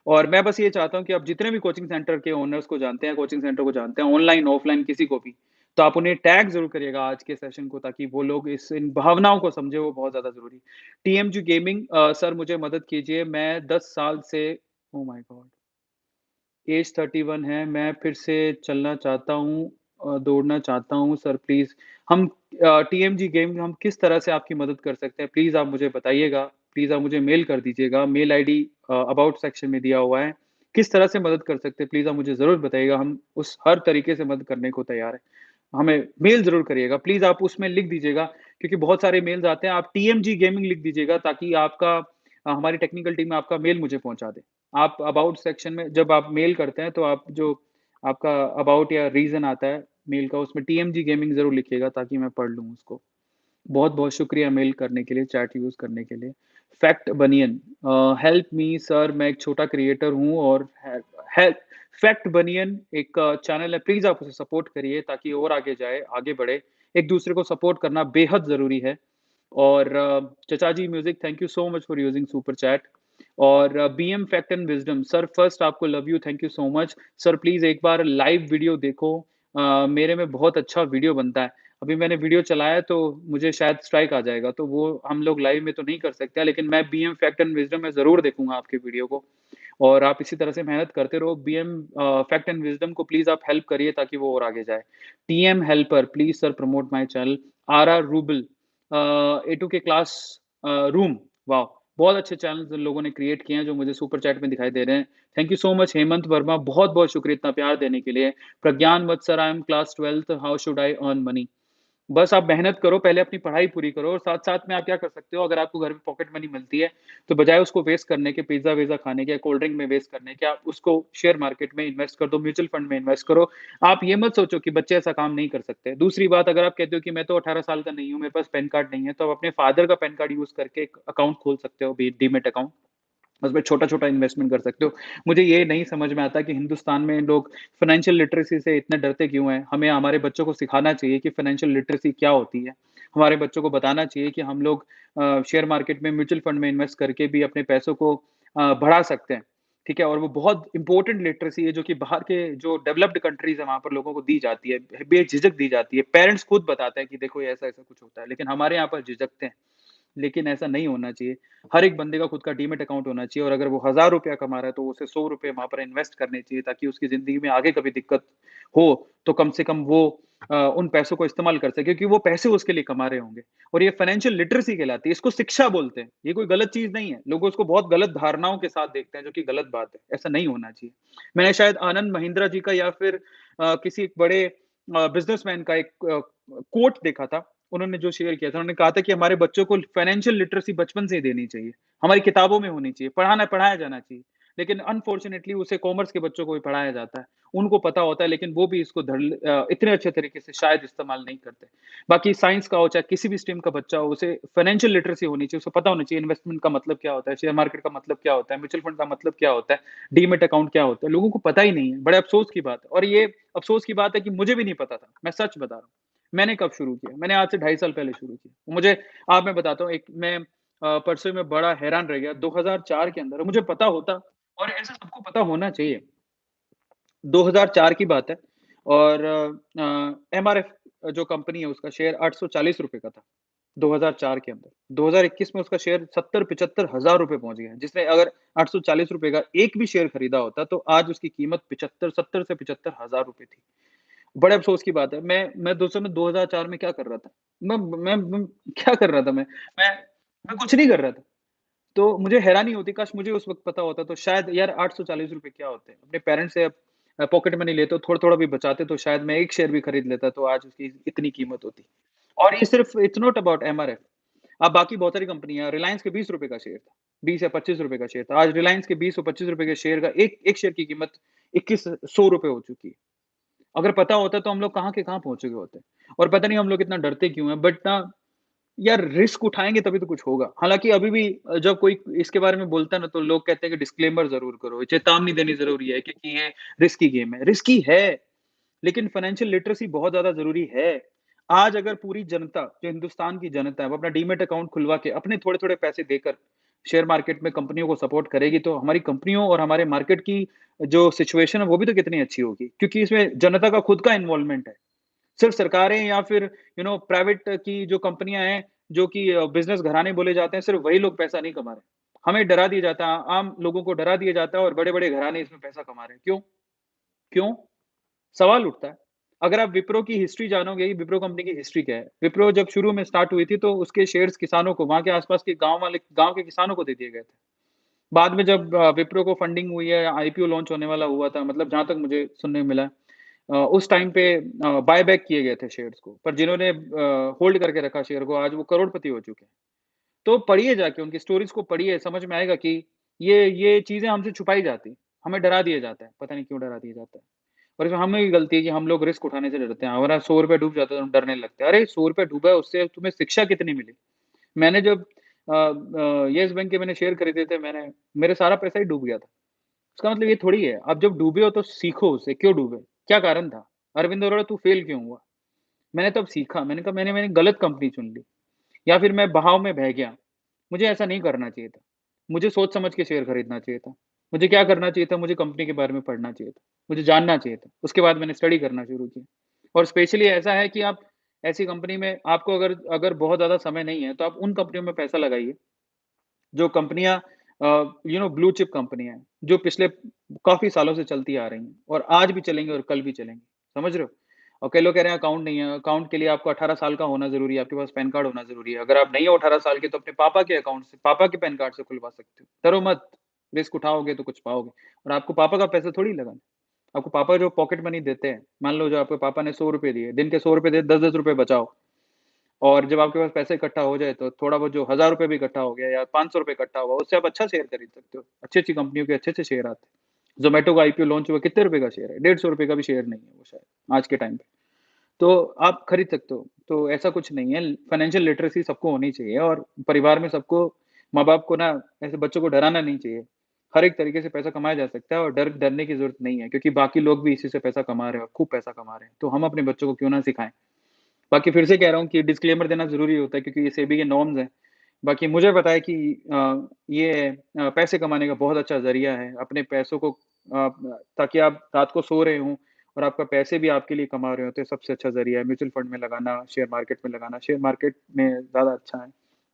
और मैं बस ये चाहता हूँ कि आप जितने भी कोचिंग सेंटर के ओनर्स को जानते हैं, कोचिंग सेंटर को जानते हैं, ऑनलाइन, ऑफलाइन किसी को भी, तो आप उन्हें टैग ज़रूर करिएगा आज के सेशन को, ताकि वो लोग इस इन भावनाओं को समझें, वो बहुत ज़्यादा ज़रूरी है। टीएमजी गेमिंग, सर मुझे मदद कीजिए, मैं 10 साल से, ओह माय गॉड! एज 31 है, मैं फिर से चलना चाहता हूँ, दौड़ना चाहता हूँ सर प्लीज़। हम टीएमजी गेम, हम किस तरह से आपकी मदद कर सकते हैं? प्लीज़ आप मुझे बताइएगा। प्लीज़ आप मुझे मेल कर दीजिएगा। मेल आईडी अबाउट सेक्शन में दिया हुआ है। किस तरह से मदद कर सकते हैं? प्लीज़ आप मुझे ज़रूर बताइएगा। हम उस हर तरीके से मदद करने को तैयार हैं। हमें मेल ज़रूर करिएगा। प्लीज़ आप उसमें लिख दीजिएगा, क्योंकि बहुत सारे मेल्स आते हैं। आप टीएमजी गेमिंग लिख दीजिएगा, ताकि आपका हमारी टेक्निकल टीम आपका मेल मुझे पहुँचा दे। आप अबाउट सेक्शन में जब आप मेल करते हैं, तो आप जो आपका अबाउट या रीज़न आता है, मेल का, उसमें टीएमजी गेमिंग ज़रूर लिखिएगा ताकि मैं पढ़ लूँ उसको। बहुत-बहुत शुक्रिया मेल करने के लिए, चैट यूज़ करने के लिए। फैक्ट बनियन हेल्प मी सर मैं एक छोटा क्रिएटर हूँ और हेल्प फैक्ट बनियन एक चैनल है, प्लीज़ आप उसे सपोर्ट करिए ताकि और आगे जाए, आगे बढ़े। एक-दूसरे को सपोर्ट करना बेहद ज़रूरी है। और Chacha ji music thank you so much for using super chat और BM fact and wisdom sir first आपको love you, thank you so much. Sir please एक बार लाइव वीडियो देखो मेरे में बहुत अच्छा वीडियो बनता है। अभी मैंने वीडियो चलाया तो मुझे शायद स्ट्राइक आ जाएगा, तो वो हम लोग लाइव में तो नहीं कर सकते, लेकिन मैं बीएम फैक्ट एंड विज़डम में ज़रूर देखूँगा आपके वीडियो को और आप इसी तरह से मेहनत करते रहो। बीएम फैक्ट एंड विज़डम को प्लीज़ आप हेल्प करिए ताकि वो और आगे जाए। TM helper please sir promote my channel. RR rouble A2 के क्लास रूम वाओ! बहुत अच्छे चैनल्स इन लोगों ने क्रिएट किए हैं जो मुझे सुपर चैट में दिखाई दे रहे हैं। Thank you so much Hemant Verma बहुत-बहुत शुक्रिया इतना प्यार देने के लिए। Pragyan Vats sir I am class 12th how should I earn money? बस आप मेहनत करो, पहले अपनी पढ़ाई पूरी करो और साथ-साथ में आप क्या कर सकते हो, अगर आपको घर में पॉकेट मनी मिलती है, तो बजाय उसको वेस्ट करने के, पिज़्ज़ा-विज़्ज़ा खाने के, कोल्ड ड्रिंक में वेस्ट करने के, आप उसको शेयर मार्केट में इन्वेस्ट कर दो, म्यूचुअल फंड में इन्वेस्ट करो। आप ये मत सोचो कि बच्चे ऐसा काम नहीं कर सकते। दूसरी बात, अगर आप कहते हो कि मैं तो 18 साल का नहीं हूँ, मेरे पास पैन कार्ड नहीं है, तो आप अपने फादर का पैन कार्ड यूज़ करके एक अकाउंट खोल सकते हो, डीमैट अकाउंट। उसमें छोटा-छोटा इन्वेस्टमेंट कर सकते हो। मुझे ये नहीं समझ में आता कि हिंदुस्तान में लोग फाइनेंशियल लिटरेसी से इतने डरते क्यों हैं? हमें हमारे बच्चों को सिखाना चाहिए कि फाइनेंशियल लिटरेसी क्या होती है। हमारे बच्चों को बताना चाहिए कि हम लोग शेयर मार्केट में, म्यूचुअल फंड में इन्वेस्ट करके भी अपने पैसों को बढ़ा सकते हैं। ठीक है? और वो बहुत इम्पोर्टेंट लिटरेसी है जो कि बाहर के जो डेवलप्ड कंट्रीज़ हैं, वहाँ पर लोगों को दी जाती है, बेझिझक दी जाती है। पेरेंट्स खुद बताते हैं कि देखो ये ऐसा-ऐसा कुछ होता है, लेकिन हमारे यहाँ पर झिझकते हैं। लेकिन ऐसा नहीं होना चाहिए। हर एक बंदे का खुद का डीमैट अकाउंट होना चाहिए और अगर वो ₹1000 कमा रहा है, तो उसे ₹100 वहाँ पर इन्वेस्ट करने चाहिए ताकि उसकी ज़िंदगी में आगे कभी दिक्कत हो, तो कम से कम वो उन पैसों को इस्तेमाल कर सके क्योंकि वो पैसे उसके लिए कमा रहे होंगे। और ये फाइनेंशियल लिटरेसी कहलाती है, इसको शिक्षा बोलते हैं। ये कोई गलत चीज़ नहीं है। लोग उसको बहुत गलत धारणाओं के साथ देखते हैं, जो कि गलत बात है। ऐसा नहीं होना चाहिए। मैंने शायद आनंद महिंद्रा जी का या फिर किसी एक बड़े बिज़नेसमैन का एक कोट देखा था। उन्होंने जो शेयर किया था, उन्होंने कहा था कि हमारे बच्चों को फाइनेंशियल लिटरेसी बचपन से ही देनी चाहिए। हमारी किताबों में होनी चाहिए, पढ़ाया जाना चाहिए। लेकिन अनफॉर्च्यूनेटली उसे कॉमर्स के बच्चों को भी पढ़ाया जाता है। उनको पता होता है लेकिन वो भी इसको इतने अच्छे तरीके से शायद इस्तेमाल नहीं करते। बाकी साइंस का हो चाहे किसी भी स्ट्रीम का बच्चा हो, उसे फाइनेंशियल लिटरेसी होनी चाहिए, उसे पता होना चाहिए इन्वेस्टमेंट का मतलब क्या होता है, शेयर मार्केट का मतलब क्या होता है, म्यूचुअल फंड का मतलब क्या होता है, डीमैट अकाउंट क्या होता है। लोगों को पता ही नहीं है, बड़े अफ़सोस की बात है और ये अफ़सोस की बात है कि मुझे भी नहीं पता था। मैं सच बता रहा हूँ। मैंने कब शुरू किया? मैंने आज से 2.5 साल पहले शुरू किया। मुझे अब मैं बताता हूँ एक मैं परसों में बड़ा हैरान रह गया 2004 के अंदर मुझे पता होता और ऐसा सबको पता होना चाहिए। 2004 की बात है और एमआरएफ जो कंपनी है उसका शेयर ₹840 का था, 2004 के अंदर। 2021 में उसका शेयर 70-75 हज़ार रुपए पहुँच गया है। जिसने अगर ₹840 का एक भी शेयर खरीदा होता तो आज उसकी कीमत 75 70 से 75 हज़ार रुपए थी। बड़े अफ़सोस की बात है। मैं दोस्तों में 2004 में क्या कर रहा था? मैं क्या कर रहा था मैं? मैं मैं कुछ नहीं कर रहा था। तो मुझे हैरानी होती काश मुझे उस वक़्त पता होता तो शायद यार ₹840 क्या होते हैं? अपने पेरेंट्स से पॉकेट मनी लेते हो, थोड़ा-थोड़ा भी बचाते तो शायद मैं 1 शेयर भी खरीद लेता तो आज उसकी इतनी कीमत होती। और ये सिर्फ़ इट्स नॉट अबाउट एमआरएफ। अब बाकी बहुत सारी कंपनियाँ रिलायंस के ₹20 का शेयर था। 20 या ₹25 का शेयर था। आज रिलायंस के 20 और ₹25 के शेयर का एक शेयर की कीमत 2100 रुपए हो चुकी है। अगर पता होता तो हम लोग कहाँ के कहाँ पहुँच चुके होते। और पता नहीं हम लोग इतना डरते क्यों हैं बट ना यार रिस्क उठाएँगे तभी तो कुछ होगा। हालाँकि अभी भी जब कोई इसके बारे में बोलता है ना तो लोग कहते हैं कि डिस्क्लेमर ज़रूर करो, चेतावनी देनी ज़रूरी है क्योंकि ये रिस्की गेम है। रिस्की है, लेकिन फाइनेंशियल लिटरेसी बहुत ज़्यादा ज़रूरी है। आज अगर पूरी जनता, जो हिंदुस्तान की जनता है, वो अपना डीमैट अकाउंट खुलवा के अपने थोड़े-थोड़े पैसे देकर शेयर मार्केट में कंपनियों को सपोर्ट करेगी, तो हमारी कंपनियों और हमारे मार्केट की जो सिचुएशन है, वो भी तो कितनी अच्छी होगी। क्योंकि इसमें जनता का खुद का इन्वॉल्वमेंट है। सिर्फ सरकारें या फिर प्राइवेट की जो कंपनियाँ हैं, जो कि बिज़नेस घराने बोले जाते हैं, सिर्फ वही लोग पैसा नहीं कमा रहे। हमें डरा दिया जाता है, आम लोगों को डरा दिया जाता है और बड़े-बड़े घराने इसमें पैसा कमा रहे हैं। क्यों? क्यों? सवाल उठता है। अगर आप विप्रो की हिस्ट्री जानोगे, विप्रो कंपनी की हिस्ट्री क्या है? विप्रो जब शुरू में स्टार्ट हुई थी, तो उसके शेयर्स किसानों को, वहाँ के आस-पास के गाँव के किसानों को दे दिए गए थे। बाद में जब विप्रो को फंडिंग हुई है, आईपीओ लॉन्च होने वाला हुआ था, मतलब जहाँ तक मुझे सुनने में मिला है, उस टाइम पे बायबैक किए गए थे शेयर्स को। पर जिन्होंने होल्ड करके रखा शेयर को, आज वो करोड़पति हो चुके हैं। तो पढ़िए जाके उनकी स्टोरीज़ को पढ़िए, समझ में आएगा कि ये चीज़ें हमसे छुपाई जाती हैं। हमें डरा दिया जाता है, पता नहीं क्यों डरा दिया जाता है। और इसमें हमें भी गलती है कि हम लोग रिस्क उठाने से डरते हैं। हमारा ₹100 डूब जाता है तो हम डरने लगते हैं। अरे! ₹100 डूबा है उससे तुम्हें शिक्षा कितनी मिली? मैंने जब येस बैंक के मैंने शेयर खरीदे थे मेरे सारा पैसा ही डूब गया था। इसका मतलब ये थोड़ी है, आप जब डूबे हो तो सीखो उससे, क्यों डूबे? क्या कारण था? अरविंद अरोड़ा तू फेल क्यों हुआ? मैंने तब सीखा, मैंने कहा मैंने गलत कंपनी चुन ली या फिर मैं बहाव में बह गया। मुझे ऐसा नहीं करना चाहिए था। मुझे सोच समझ के शेयर खरीदना चाहिए था। मुझे क्या करना चाहिए था, मुझे कंपनी के बारे में पढ़ना चाहिए था। मुझे जानना चाहिए था। उसके बाद मैंने स्टडी करना शुरू किया और स्पेशली ऐसा है कि आप ऐसी कंपनी में आपको अगर अगर बहुत ज़्यादा समय नहीं है, तो आप उन कंपनियों में पैसा लगाइए जो कंपनियाँ ब्लू चिप कंपनी हैं, जो पिछले काफ़ी सालों से चलती आ रही हैं और आज भी चलेंगी और कल भी चलेंगी, समझ रहे हो? और कई लोग कह रहे हैं अकाउंट नहीं है, अकाउंट के लिए आपको 18 साल का होना ज़रूरी है, आपके पास पैन कार्ड होना ज़रूरी है। अगर आप नहीं हो 18 साल के तो अपने पापा के अकाउंट से पापा के पैन कार्ड से खुलवा सकते हो। डरो मत, रिस्क उठाओगे तो कुछ पाओगे और आपको पापा का पैसा थोड़ी लगाना है। आपको पापा जो पॉकेट मनी देते हैं, मान लो जो आपके पापा ने ₹100 दिए, दिन के ₹100 दिए, ₹10-10 बचाओ। और जब आपके पास पैसा इकट्ठा हो जाए, तो थोड़ा बहुत जो ₹1000 भी इकट्ठा हो गया या ₹500 इकट्ठा हुआ, उससे आप अच्छा शेयर खरीद सकते हो। अच्छी-अच्छी कंपनियों के अच्छे-अच्छे शेयर आते हैं। ज़ोमैटो का आईपीओ लॉन्च हुआ, कितने रुपए का शेयर है? ₹150 का भी शेयर नहीं है वो शायद, आज के टाइम पे। तो आप खरीद सकते हो। तो ऐसा कुछ नहीं है, फाइनेंशियल लिटरेसी सबको होनी चाहिए और परिवार में सबको माँ-बाप को ना ऐसे बच्चों को डराना नहीं चाहिए। हर एक तरीके से पैसा कमाया जा सकता है और डरने की ज़रूरत नहीं है, क्योंकि बाकी लोग भी इसी से पैसा कमा रहे हैं और खूब पैसा कमा रहे हैं। तो हम अपने बच्चों को क्यों ना सिखाएँ? बाकी फिर से कह रहा हूँ कि डिस्क्लेमर देना ज़रूरी होता है क्योंकि ये सेबी के नॉर्म्स हैं। बाकी मुझे पता है कि ये पैसे कमाने का बहुत अच्छा ज़रिया है। अपने पैसों को ताकि आप रात को सो रहे हों और आपका पैसे भी आपके लिए कमा रहे हों, तो ये सबसे अच्छा ज़रिया है। म्यूचुअल फंड में लगाना, शेयर मार्केट में लगाना। शेयर मार्केट में ज़्यादा अच्छा है,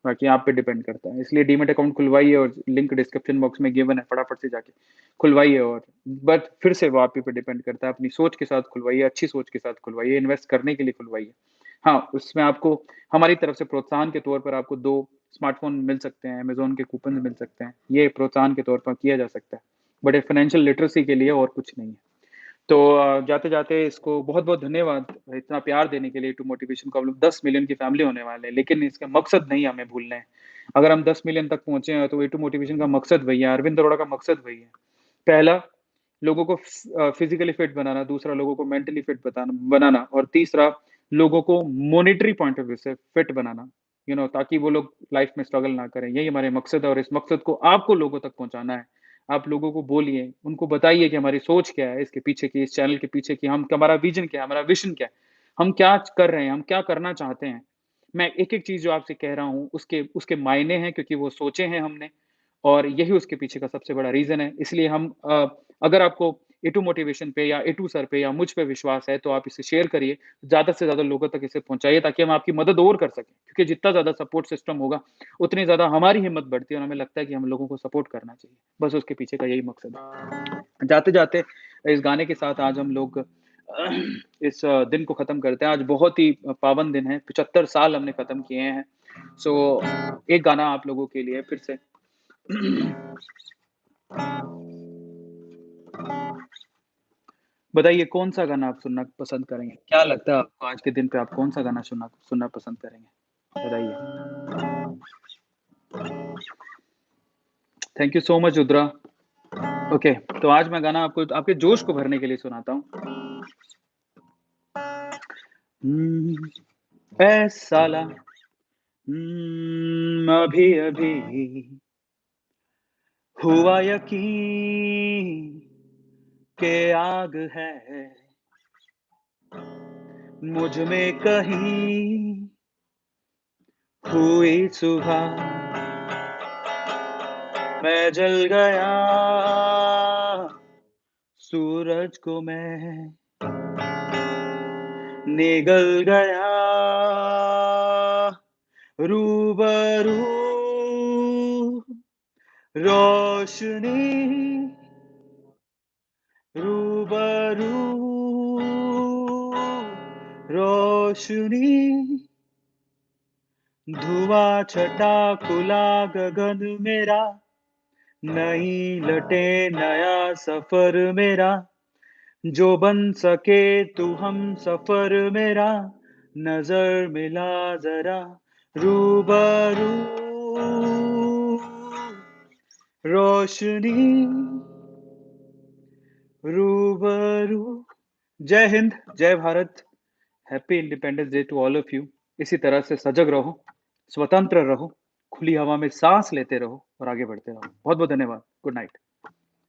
बाकी आप पे डिपेंड करता है। इसलिए डीमैट अकाउंट खुलवाइए और लिंक डिस्क्रिप्शन बॉक्स में गिवन है, फटाफट से जाके खुलवाइए और बट फिर से वो आप ही पे डिपेंड करता है। अपनी सोच के साथ खुलवाइए, अच्छी सोच के साथ खुलवाइए, इन्वेस्ट करने के लिए खुलवाइए। हाँ, उसमें आपको हमारी तरफ से प्रोत्साहन के तौर पर आपको 2 स्मार्टफ़ोन मिल सकते हैं, अमेज़न के कूपन मिल सकते हैं। ये प्रोत्साहन के तौर पर किया जा सकता है। बट ये फाइनेंशियल लिटरेसी के लिए और कुछ नहीं है। तो जाते-जाते इसको बहुत-बहुत धन्यवाद इतना प्यार देने के लिए टू मोटिवेशन को। हम लोग 10 मिलियन की फैमिली होने वाले हैं, लेकिन इसका मकसद नहीं हमें भूलना है। अगर हम 10 मिलियन तक पहुँचे हैं, तो ए टू मोटिवेशन का मकसद वही है, अरविंद अरोड़ा का मकसद वही है। पहला, लोगों को फिज़िकली फिट बनाना, दूसरा लोगों को मेंटली फिट बनाना और तीसरा लोगों को मॉनेटरी पॉइंट ऑफ व्यू से फिट बनाना, ताकि वो लोग लाइफ़ में स्ट्रगल ना करें। यही हमारे मकसद है और इस मकसद को आपको लोगों तक पहुँचाना है। आप लोगों को बोलिए, उनको बताइए कि हमारी सोच क्या है इसके पीछे की, इस चैनल के पीछे की, हम हमारा विज़न क्या है, हमारा विशन क्या है, हम क्या कर रहे हैं, हम क्या करना चाहते हैं। मैं एक-एक चीज़ जो आपसे कह रहा हूँ, उसके उसके मायने हैं क्योंकि वो सोचे हैं हमने और यही उसके पीछे का सबसे बड़ा रीज़न है। इसलिए अगर आपको ए टू मोटिवेशन पे या ए टू सर पे या मुझ पे विश्वास है, तो आप इसे शेयर करिए। ज़्यादा से ज़्यादा लोगों तक इसे पहुँचाइए ताकि हम आपकी मदद और कर सकें। क्योंकि जितना ज़्यादा सपोर्ट सिस्टम होगा, उतनी ज़्यादा हमारी हिम्मत बढ़ती है और हमें लगता है कि हम लोगों को सपोर्ट करना चाहिए। बस उसके पीछे का यही मकसद है। जाते-जाते इस गाने के साथ आज हम लोग इस दिन को ख़त्म करते हैं। आज बहुत ही पावन दिन है, 75 साल हमने ख़त्म किए हैं। सो एक गाना आप लोगों के लिए फिर से बताइए कौन-सा गाना आप सुनना पसंद करेंगे? क्या लगता है आपको आज के दिन पे आप कौन-सा गाना सुनना सुनना पसंद करेंगे? बताइए। Thank you so much Rudra. Okay, तो आज मैं गाना आपको आपके जोश को भरने के लिए सुनाता हूँ। हुँ, ऐ साला अभी-अभी हुआ यकीन के आग है मुझ में कहीं हुई सुबह मैं जल गया सूरज को मैं निगल गया रूबरू रोशनी रूबरू रोशनी धुआं छटा खुला गगन मेरा नई लटे नया सफर मेरा जो बन सके तू हम सफर मेरा नजर मिला जरा रूबरू रोशनी रूबरू जय हिंद, जय Bharat, happy independence day to all of you. इसी तरह से सजग रहो, स्वतंत्र रहो, खुली हवा में साँस लेते रहो और आगे बढ़ते रहो। बहुत-बहुत धन्यवाद। Good night.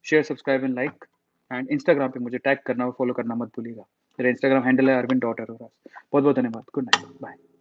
Share, subscribe and like and Instagram पे मुझे टैग करना और फॉलो करना मत भूलिएगा। मेरा इंस्टाग्राम हैंडल है अरविंद डॉट अरोरा। बहुत-बहुत धन्यवाद। Good night. बाय।